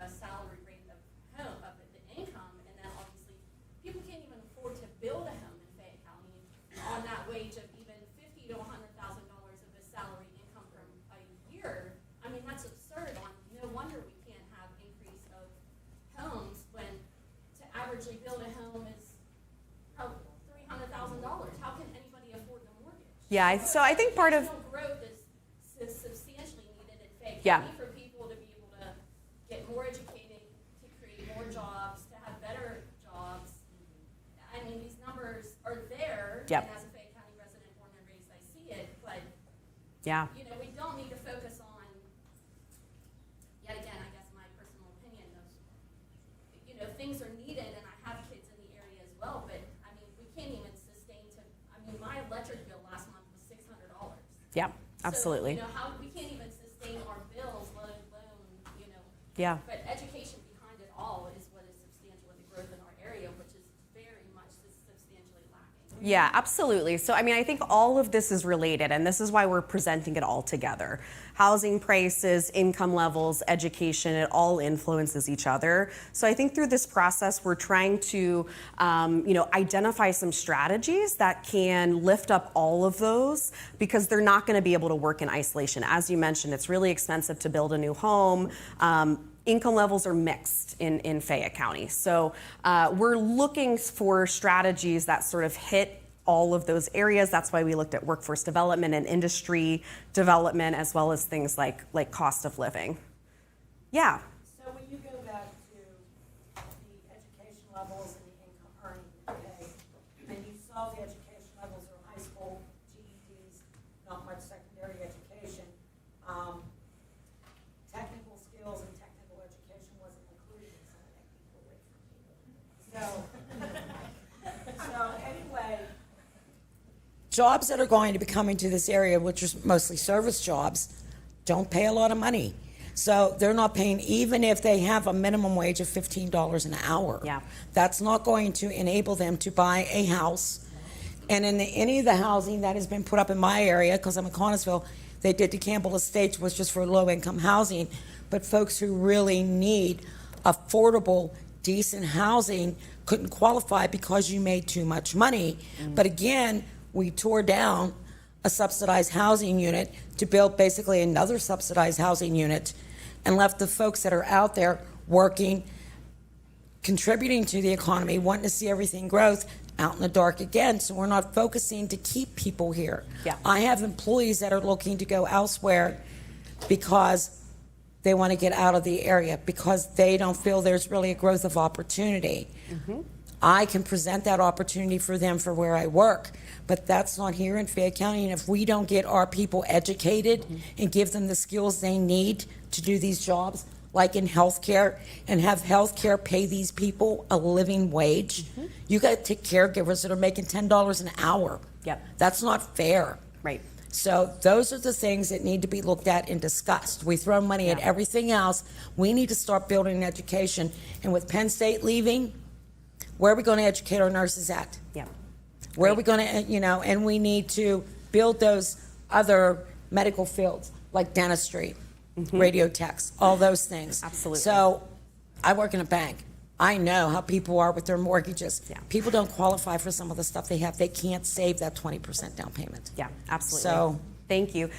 a salary rate of home, of the income, and then obviously people can't even afford to build a home in Fayette County on that wage of even $50,000 to $100,000 of a salary income from a year. I mean, that's absurd. No wonder we can't have increase of homes when to averagely build a home is $300,000. How can anybody afford the mortgage? Yeah, so I think part of, Educational growth is substantially needed in Fayette Yeah. County for people to be able to get more educated, to create more jobs, to have better jobs. I mean, these numbers are there, Yep. and as a Fayette County resident, born and raised, I see it, but yeah, you know, we don't need to focus on, yet again, I guess my personal opinion of, you know, things are needed, and I have kids in the area as well, but, I mean, we can't even sustain my electric bill last month was $600. yeah, absolutely. So, you know, we can't even sustain our bills, let alone, you know. Yeah. But education behind it all is what is substantial in the growth in our area, which is very much substantially lacking. Yeah, absolutely. So, I mean, I think all of this is related, and this is why we're presenting it all together. Housing prices, income levels, education, it all influences each other. So I think through this process, we're trying to, identify some strategies that can lift up all of those, because they're not going to be able to work in isolation. As you mentioned, it's really expensive to build a new home. Income levels are mixed in Fayette County. So we're looking for strategies that sort of hit all of those areas. That's why we looked at workforce development and industry development, as well as things like cost of living. Yeah. So when you go back to the education levels and the income earning, okay, and you saw the education levels are high school, GEDs, not much secondary education, technical skills and technical education wasn't included in some of that people away from me. So anyway, jobs that are going to be coming to this area, which is mostly service jobs, don't pay a lot of money. So they're not paying, even if they have a minimum wage of $15 an hour. Yeah. That's not going to enable them to buy a house. And in any of the housing that has been put up in my area, because I'm in Connellsville, they did the Campbell Estates, which is for low-income housing. But folks who really need affordable, decent housing couldn't qualify because you made too much money. But again, we tore down a subsidized housing unit to build basically another subsidized housing unit, and left the folks that are out there working, contributing to the economy, wanting to see everything growth, out in the dark again. So we're not focusing to keep people here. Yeah. I have employees that are looking to go elsewhere because they want to get out of the area, because they don't feel there's really a growth of opportunity. I can present that opportunity for them for where I work, but that's not here in Fayette County. And if we don't get our people educated and give them the skills they need to do these jobs, like in healthcare, and have healthcare pay these people a living wage, you got to take caregivers that are making $10 an hour. Yep. That's not fair. Right. So those are the things that need to be looked at and discussed. We throw money at everything else. We need to start building an education. And with Penn State leaving, where are we going to educate our nurses at? Yeah. Where are we going to, and we need to build those other medical fields like dentistry, radiotechs, all those things. Absolutely. So I work in a bank. I know how people are with their mortgages. Yeah. People don't qualify for some of the stuff they have. They can't save that 20% down payment. Yeah, absolutely. So thank you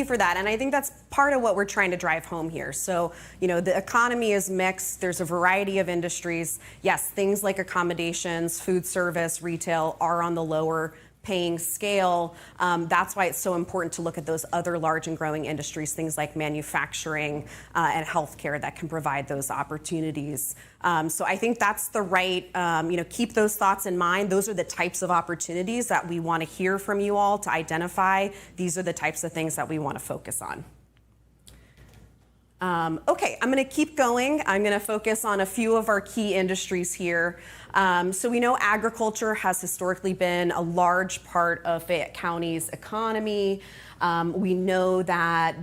for that. And I think that's part of what we're trying to drive home here. So, the economy is mixed. There's a variety of industries. Yes, things like accommodations, food service, retail are on the lower paying scale. That's why it's so important to look at those other large and growing industries, things like manufacturing and healthcare, that can provide those opportunities. So I think that's the right, keep those thoughts in mind. Those are the types of opportunities that we want to hear from you all to identify. These are the types of things that we want to focus on. Okay, I'm going to keep going. I'm going to focus on a few of our key industries here. So we know agriculture has historically been a large part of Fayette County's economy. We know that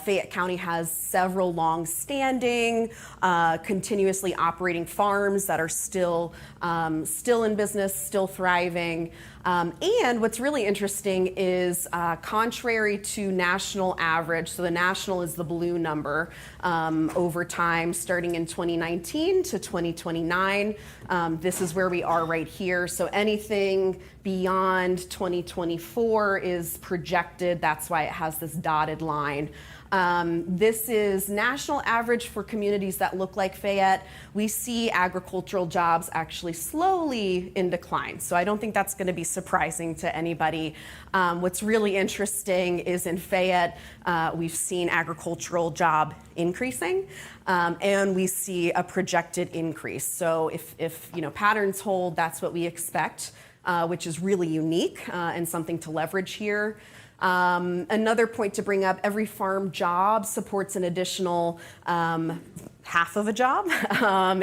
Fayette County has several long-standing, continuously operating farms that are still in business, still thriving. And what's really interesting is, contrary to national average, so the national is the blue number, over time, starting in 2019 to 2029, this is where we are right here. So anything beyond 2024 is projected. That's why it has this dotted line. This is national average for communities that look like Fayette. We see agricultural jobs actually slowly in decline. So I don't think that's going to be surprising to anybody. What's really interesting is in Fayette, we've seen agricultural job increasing, and we see a projected increase. So if patterns hold, that's what we expect, which is really unique and something to leverage here. Another point to bring up, every farm job supports an additional half of a job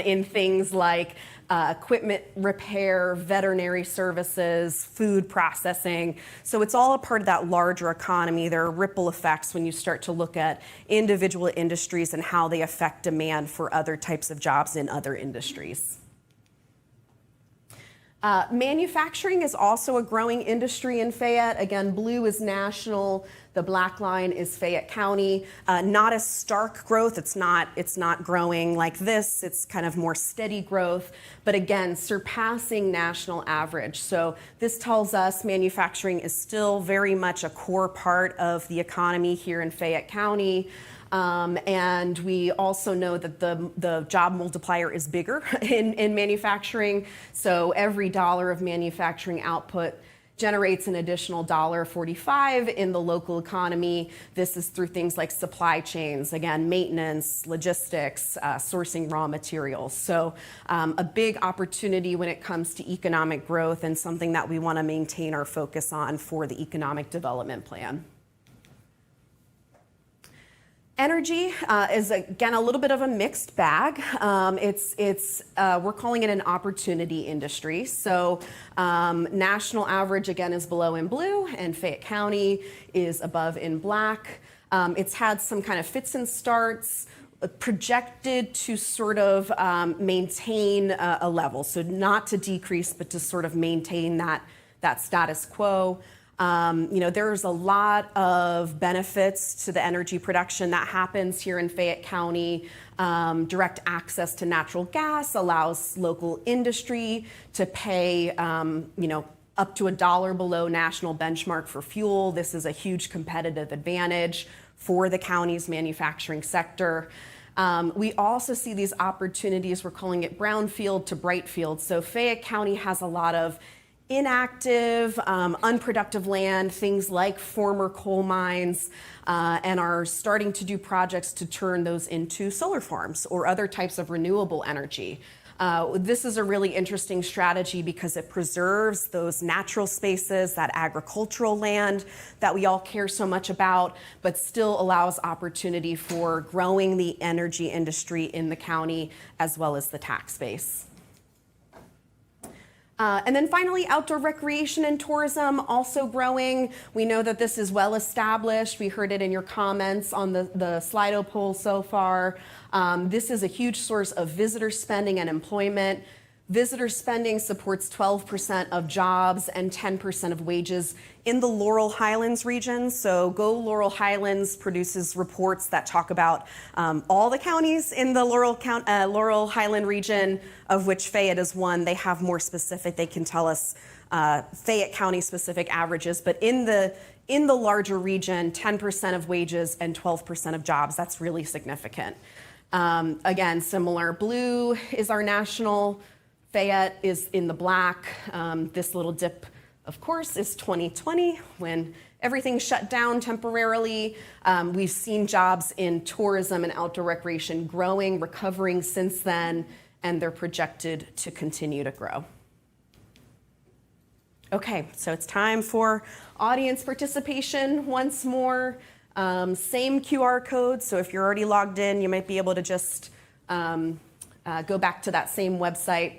in things like equipment repair, veterinary services, food processing. So it's all a part of that larger economy. There are ripple effects when you start to look at individual industries and how they affect demand for other types of jobs in other industries. Manufacturing is also a growing industry in Fayette. Again, blue is national. The black line is Fayette County. Not as stark growth. It's not growing like this. It's kind of more steady growth, but again, surpassing national average. So this tells us manufacturing is still very much a core part of the economy here in Fayette County. And we also know that the job multiplier is bigger in manufacturing. So every dollar of manufacturing output generates an additional $1.45 in the local economy. This is through things like supply chains, again, maintenance, logistics, sourcing raw materials. So a big opportunity when it comes to economic growth and something that we want to maintain our focus on for the economic development plan. Energy is, again, a little bit of a mixed bag. We're calling it an opportunity industry. So national average, again, is below in blue, and Fayette County is above in black. It's had some kind of fits and starts, projected to sort of maintain a level. So not to decrease, but to sort of maintain that status quo. There's a lot of benefits to the energy production that happens here in Fayette County. Direct access to natural gas allows local industry to pay, up to $1 below national benchmark for fuel. This is a huge competitive advantage for the county's manufacturing sector. We also see these opportunities, we're calling it brownfield to brightfield. So Fayette County has a lot of inactive, unproductive land, things like former coal mines, and are starting to do projects to turn those into solar farms or other types of renewable energy. This is a really interesting strategy because it preserves those natural spaces, that agricultural land that we all care so much about, but still allows opportunity for growing the energy industry in the county as well as the tax base. And then finally, outdoor recreation and tourism also growing. We know that this is well established. We heard it in your comments on the Slido poll so far. This is a huge source of visitor spending and employment. Visitor spending supports 12% of jobs and 10% of wages in the Laurel Highlands region. So Go Laurel Highlands produces reports that talk about all the counties in the Laurel Highland region, of which Fayette is one. They have more specific, they can tell us Fayette County specific averages, but in the larger region, 10% of wages and 12% of jobs. That's really significant. Again, similar. Blue is our national. Fayette is in the black. This little dip, of course, is 2020 when everything shut down temporarily. We've seen jobs in tourism and outdoor recreation growing, recovering since then, and they're projected to continue to grow. Okay, so it's time for audience participation once more. Same QR code, so if you're already logged in, you might be able to just go back to that same website.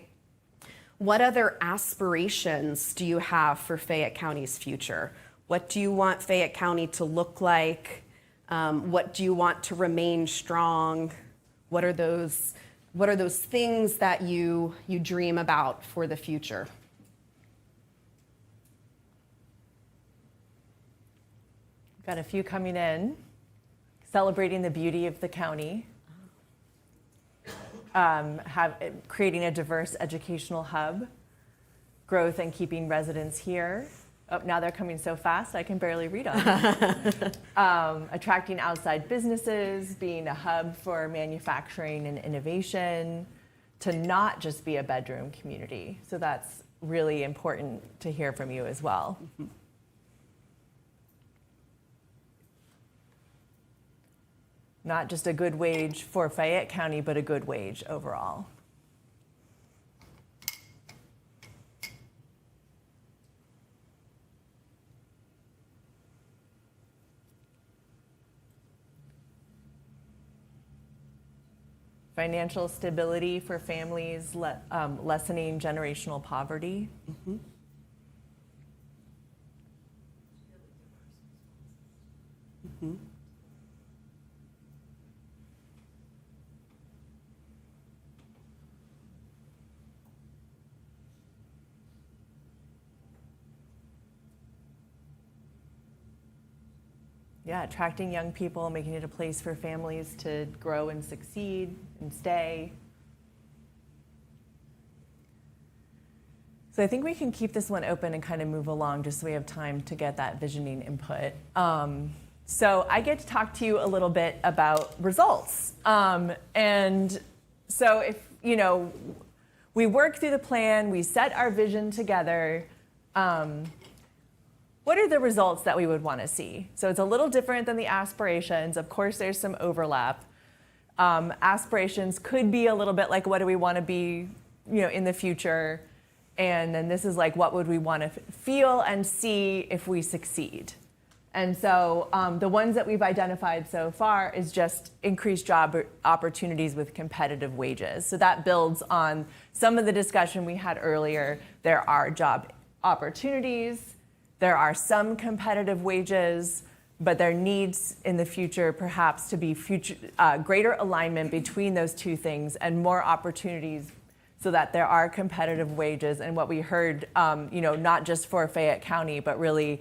What other aspirations do you have for Fayette County's future? What do you want Fayette County to look like? What do you want to remain strong? What are those things that you dream about for the future? Got a few coming in. Celebrating the beauty of the county. Creating a diverse educational hub. Growth and keeping residents here. Oh, now they're coming so fast, I can barely read them. Attracting outside businesses, being a hub for manufacturing and innovation, to not just be a bedroom community. So that's really important to hear from you as well. Mm-hmm. Not just a good wage for Fayette County, but a good wage overall. Financial stability for families, lessening generational poverty. Mm-hmm. Mm-hmm. Yeah, attracting young people, making it a place for families to grow and succeed and stay. So I think we can keep this one open and kind of move along just so we have time to get that visioning input. So I get to talk to you a little bit about results. And so if, we work through the plan, we set our vision together, what are the results that we would want to see? So it's a little different than the aspirations. Of course, there's some overlap. Aspirations could be a little bit like, what do we want to be, in the future? And then this is like, what would we want to feel and see if we succeed? And so the ones that we've identified so far is just increased job opportunities with competitive wages. So that builds on some of the discussion we had earlier. There are job opportunities. There are some competitive wages, but there needs in the future perhaps to be greater alignment between those two things and more opportunities so that there are competitive wages. And what we heard, not just for Fayette County, but really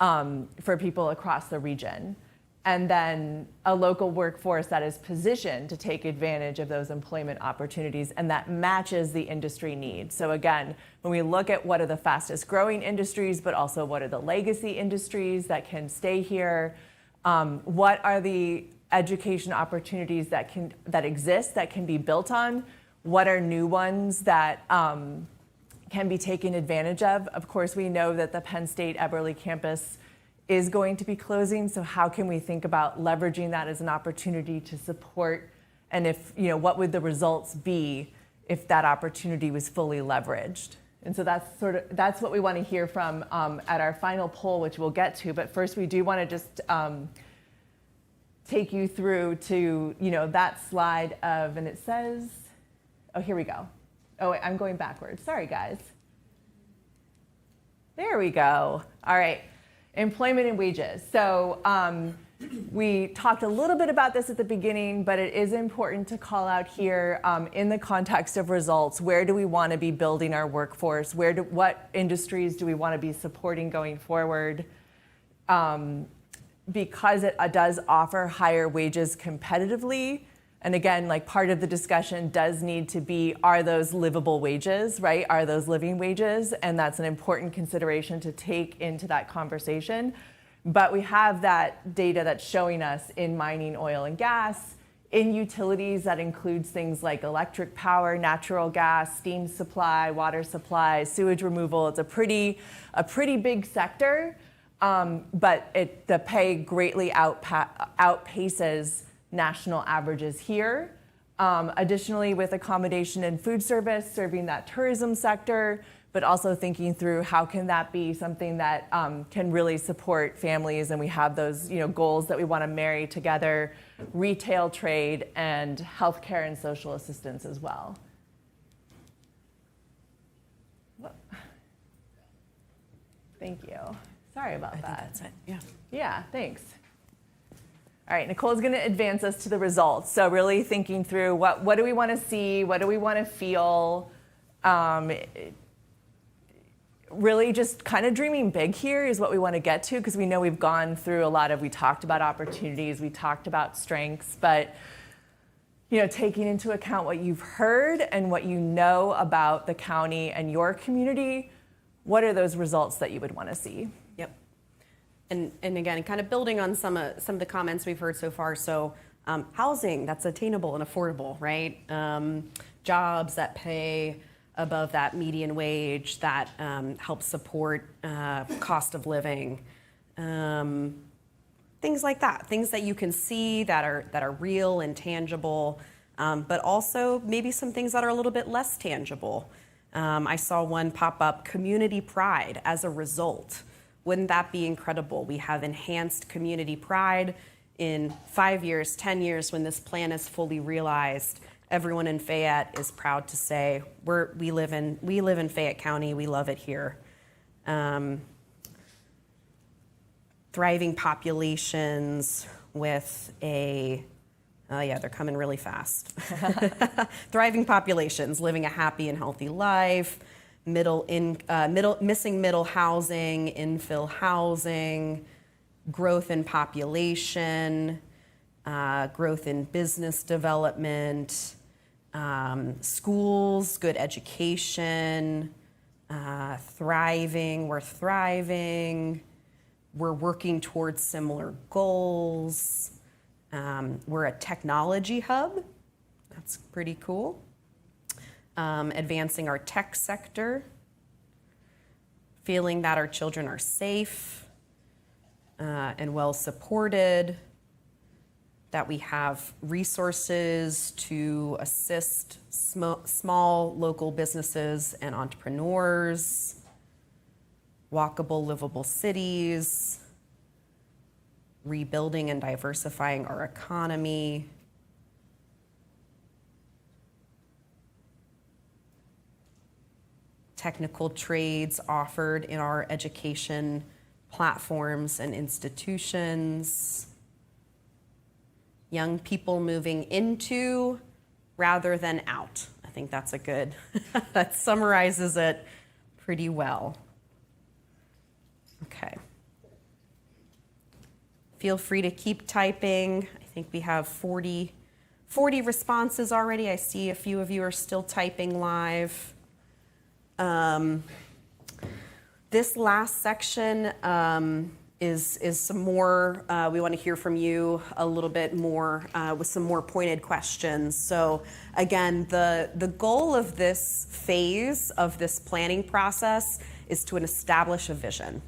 for people across the region. And then a local workforce that is positioned to take advantage of those employment opportunities and that matches the industry needs. So again, when we look at what are the fastest growing industries, but also what are the legacy industries that can stay here, what are the education opportunities that exist that can be built on, what are new ones that can be taken advantage of. Of course, we know that the Penn State Eberly campus is going to be closing, so how can we think about leveraging that as an opportunity to support, and if, what would the results be if that opportunity was fully leveraged? And so that's what we want to hear from at our final poll, which we'll get to, but first we do want to just take you through to, that slide of, and it says, oh, here we go. Oh, wait, I'm going backwards. Sorry, guys. There we go. All right. Employment and wages. So we talked a little bit about this at the beginning, but it is important to call out here in the context of results, where do we want to be building our workforce? What industries do we want to be supporting going forward? Because it does offer higher wages competitively. And again, like part of the discussion does need to be, are those livable wages, right? Are those living wages? And that's an important consideration to take into that conversation. But we have that data that's showing us in mining, oil and gas, in utilities that includes things like electric power, natural gas, steam supply, water supply, sewage removal. It's a pretty big sector, but the pay greatly outpaces national averages here. Additionally, with accommodation and food service, serving that tourism sector, but also thinking through how can that be something that can really support families, and we have those goals that we want to marry together, retail, trade, and healthcare and social assistance as well. Thank you. Sorry about that. That's it, yeah. Yeah, thanks. All right, Nicole's going to advance us to the results. So really thinking through what do we want to see, what do we want to feel, really just kind of dreaming big here is what we want to get to, because we know we've gone through we talked about opportunities, we talked about strengths, but taking into account what you've heard and what you know about the county and your community, what are those results that you would want to see? Yep. And again, kind of building on some of the comments we've heard so far. So housing that's attainable and affordable, right? Jobs that pay above that median wage that help support cost of living. Things like that, things that you can see that are real and tangible, but also maybe some things that are a little bit less tangible. I saw one pop up, community pride as a result. Wouldn't that be incredible? We have enhanced community pride in 5 years, 10 years, when this plan is fully realized. Everyone in Fayette is proud to say we live in Fayette County. We love it here. Thriving populations with they're coming really fast. Thriving populations living a happy and healthy life. Missing middle housing, infill housing, growth in population, growth in business development, schools, good education, thriving. We're thriving. We're working towards similar goals. We're a technology hub. That's pretty cool. Advancing our tech sector. Feeling that our children are safe and well supported. That we have resources to assist small local businesses and entrepreneurs. Walkable, livable cities, rebuilding and diversifying our economy, technical trades offered in our education platforms and institutions, young people moving into rather than out. I think that's that summarizes it pretty well. Okay. Feel free to keep typing. I think we have 40 responses already. I see a few of you are still typing live. This last section is some more, we want to hear from you a little bit more with some more pointed questions. So again, the goal of this phase of this planning process is to establish a vision.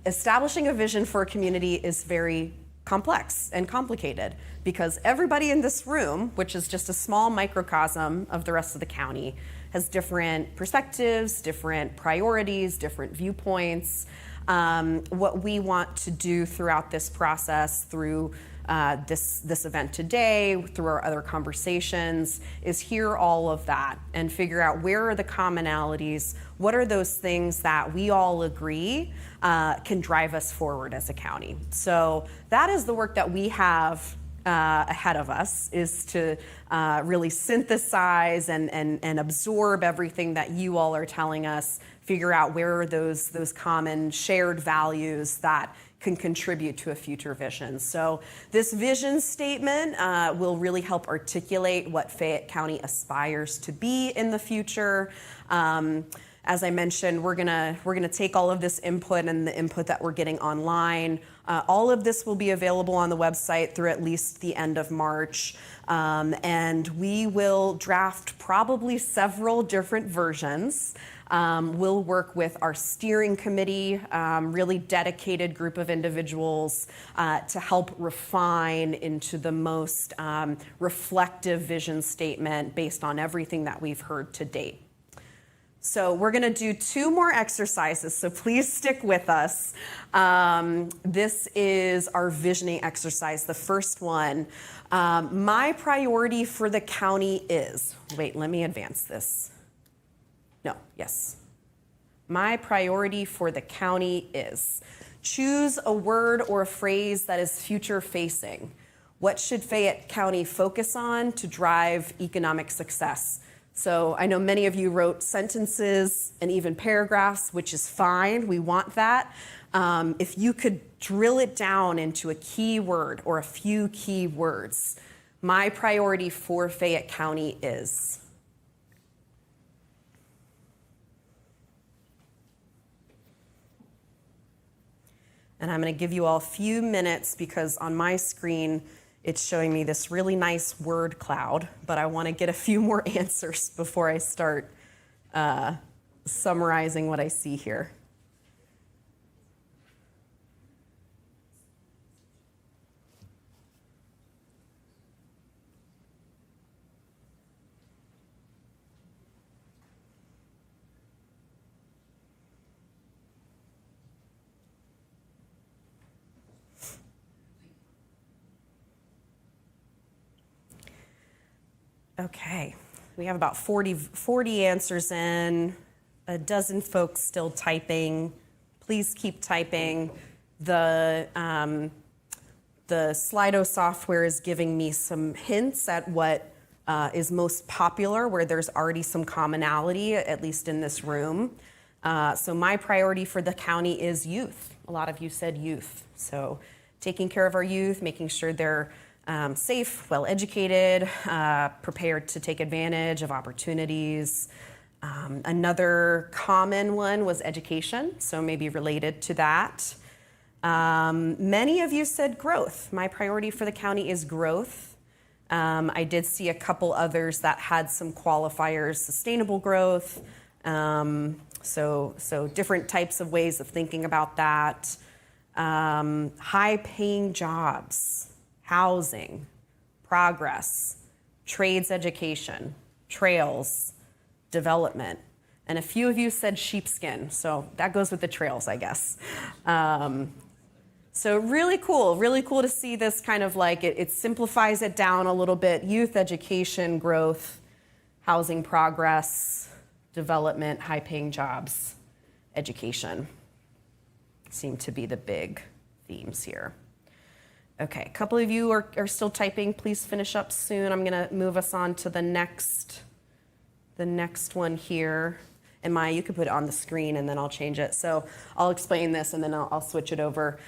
Establishing a vision for a community is very complex and complicated because everybody in this room, which is just a small microcosm of the rest of the county, has different perspectives, different priorities, different viewpoints. What we want to do throughout this process, through this event today, through our other conversations, is hear all of that and figure out where are the commonalities, what are those things that we all agree can drive us forward as a county. So that is the work that we have ahead of us, is to really synthesize and absorb everything that you all are telling us, figure out where are those common shared values that can contribute to a future vision. So this vision statement will really help articulate what Fayette County aspires to be in the future. As I mentioned, we're gonna take all of this input and the input that we're getting online. All of this will be available on the website through at least the end of March. And we will draft probably several different versions. We'll work with our steering committee, really dedicated group of individuals to help refine into the most reflective vision statement based on everything that we've heard to date. So we're going to do 2 more exercises, so please stick with us. This is our visioning exercise, the first one. My priority for the county is, wait, let me advance this. No, yes. My priority for the county is. Choose a word or a phrase that is future-facing. What should Fayette County focus on to drive economic success? So I know many of you wrote sentences and even paragraphs, which is fine. We want that. If you could drill it down into a key word or a few key words, my priority for Fayette County is. And I'm going to give you all a few minutes because on my screen, it's showing me this really nice word cloud, but I want to get a few more answers before I start summarizing what I see here. Okay, we have about 40 answers in, a dozen folks still typing. Please keep typing. The Slido software is giving me some hints at what is most popular, where there's already some commonality, at least in this room. So my priority for the county is youth. A lot of you said youth. So taking care of our youth, making sure they're safe, well-educated, prepared to take advantage of opportunities. Another common one was education, so maybe related to that. Many of you said growth. My priority for the county is growth. I did see a couple others that had some qualifiers, sustainable growth, so different types of ways of thinking about that. High-paying jobs. Housing, progress, trades education, trails, development. And a few of you said sheepskin, so that goes with the trails, I guess. So really cool to see this kind of like, it simplifies it down a little bit. Youth education, growth, housing progress, development, high-paying jobs, education seem to be the big themes here. Okay, a couple of you are still typing. Please finish up soon. I'm going to move us on to the next one here. And Maya, you can put it on the screen and then I'll change it. So I'll explain this and then I'll switch it over.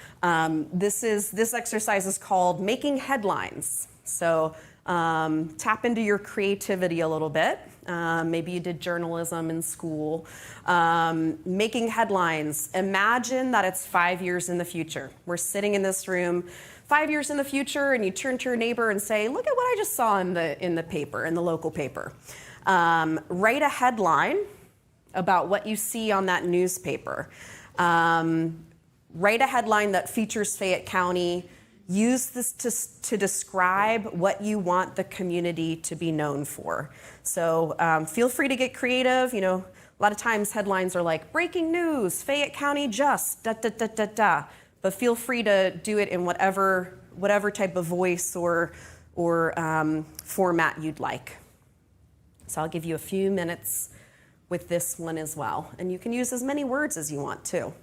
This exercise is called Making Headlines. So tap into your creativity a little bit. Maybe you did journalism in school. Making headlines. Imagine that it's 5 years in the future. We're sitting in this room 5 years in the future, and you turn to your neighbor and say, look at what I just saw in the paper, in the local paper. Write a headline about what you see on that newspaper. Write a headline that features Fayette County. Use this to describe what you want the community to be known for. So feel free to get creative. You know, a lot of times headlines are like, breaking news, Fayette County just, da, da, da, da, da. But feel free to do it in whatever type of voice or format you'd like. So I'll give you a few minutes with this one as well. And you can use as many words as you want too.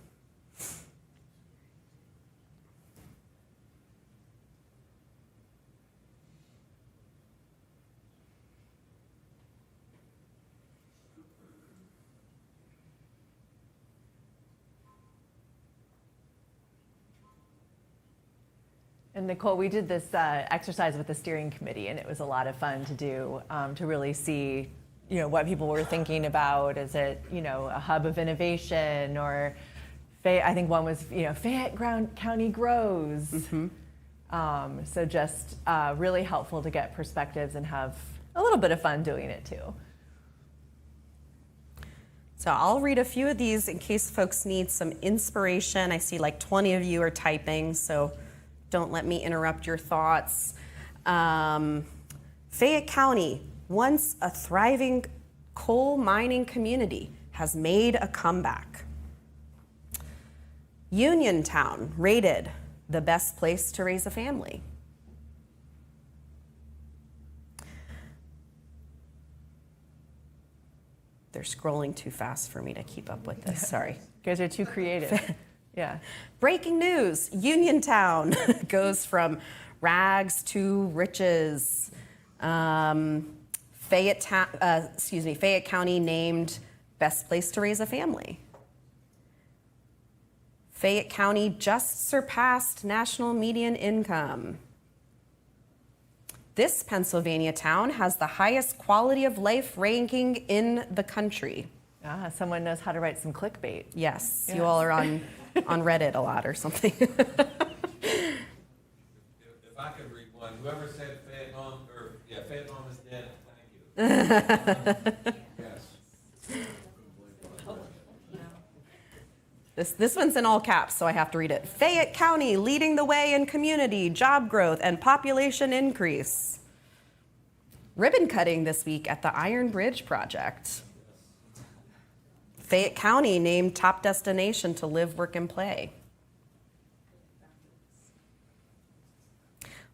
And Nicole, we did this exercise with the steering committee, and it was a lot of fun to do, to really see, you know, what people were thinking about. Is it, you know, a hub of innovation, or I think one was, you know, Fayette County grows. Mm-hmm. So just really helpful to get perspectives and have a little bit of fun doing it too. So I'll read a few of these in case folks need some inspiration. I see like 20 of you are typing, so don't let me interrupt your thoughts. Fayette County, once a thriving coal mining community, has made a comeback. Uniontown, rated the best place to raise a family. They're scrolling too fast for me to keep up with this. Sorry. You guys are too creative. Yeah. Breaking news, Uniontown goes from rags to riches. Fayette County named best place to raise a family. Fayette County just surpassed national median income. This Pennsylvania town has the highest quality of life ranking in the country. Ah, someone knows how to write some clickbait. Yes, Yes. you all are on Reddit a lot or something. If I could read one, whoever said Fayette Mom is dead, thank you. Yes. This one's in all caps, so I have to read it. Fayette County leading the way in community, job growth, and population increase. Ribbon cutting this week at the Iron Bridge project. Fayette County named top destination to live, work, and play.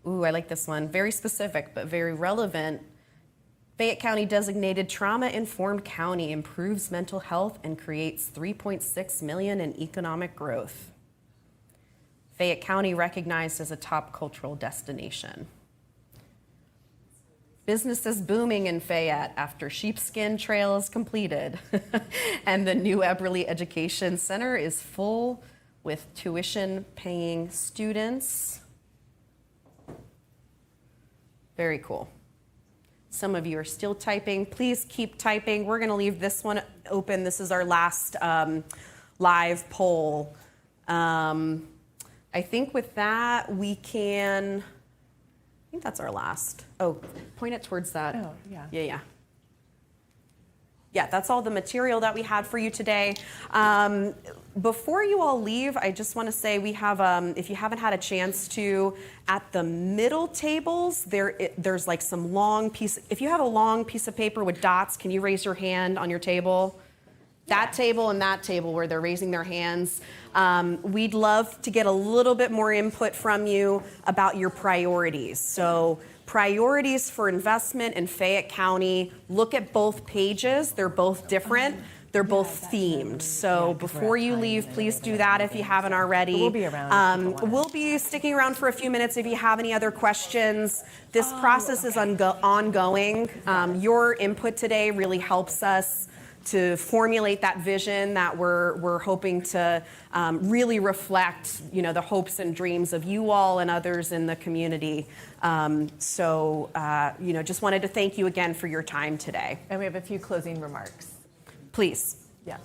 Ooh, I like this one. Very specific, but very relevant. Fayette County designated trauma-informed county improves mental health and creates $3.6 million in economic growth. Fayette County recognized as a top cultural destination. Businesses booming in Fayette after Sheepskin Trail is completed. And the new Eberly Education Center is full with tuition-paying students. Very cool. Some of you are still typing. Please keep typing. We're going to leave this one open. This is our last live poll. I think with that, we can, I think that's our last. Oh, point it towards that. Oh, yeah. Yeah. Yeah, that's all the material that we had for you today. Before you all leave, I just want to say we have, if you haven't had a chance to, at the middle tables, there's like some long piece. If you have a long piece of paper with dots, can you raise your hand on your table? That table and that table where they're raising their hands. We'd love to get a little bit more input from you about your priorities. So priorities for investment in Fayette County, look at both pages. They're both different. They're both themed. So before you leave, please do that if you haven't already. We'll be around. We'll be sticking around for a few minutes if you have any other questions. This process is ongoing. Your input today really helps us to formulate that vision that we're hoping to really reflect, the hopes and dreams of you all and others in the community. Just wanted to thank you again for your time today. And we have a few closing remarks. Please. Yeah.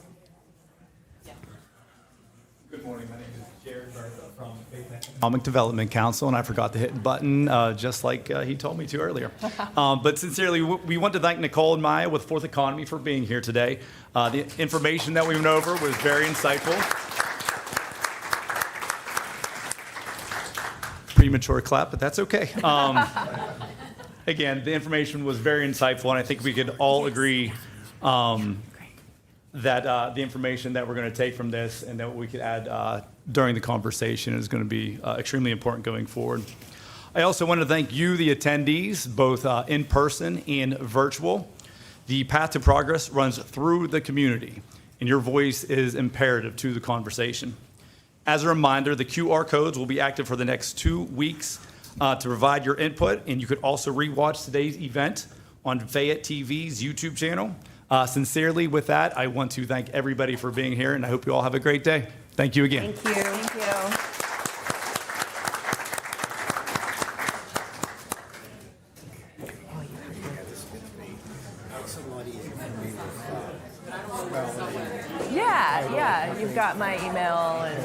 Good morning. My name is Jared Bertha from Fayette Economic Development Council, and I forgot to hit the button just like he told me to earlier. But sincerely, we want to thank Nicole and Maya with Fourth Economy for being here today. The information that we went over was very insightful. Premature clap, but that's okay. Again, the information was very insightful, and I think we could all agree that the information that we're going to take from this and that we could add during the conversation is going to be extremely important going forward. I also want to thank you, the attendees, both in person and virtual. The path to progress runs through the community, and your voice is imperative to the conversation. As a reminder, the QR codes will be active for the next 2 weeks to provide your input, and you could also rewatch today's event on Fayette TV's YouTube channel. Sincerely, with that, I want to thank everybody for being here, and I hope you all have a great day. Thank you again. Thank you. Thank you. Yeah, you've got my email and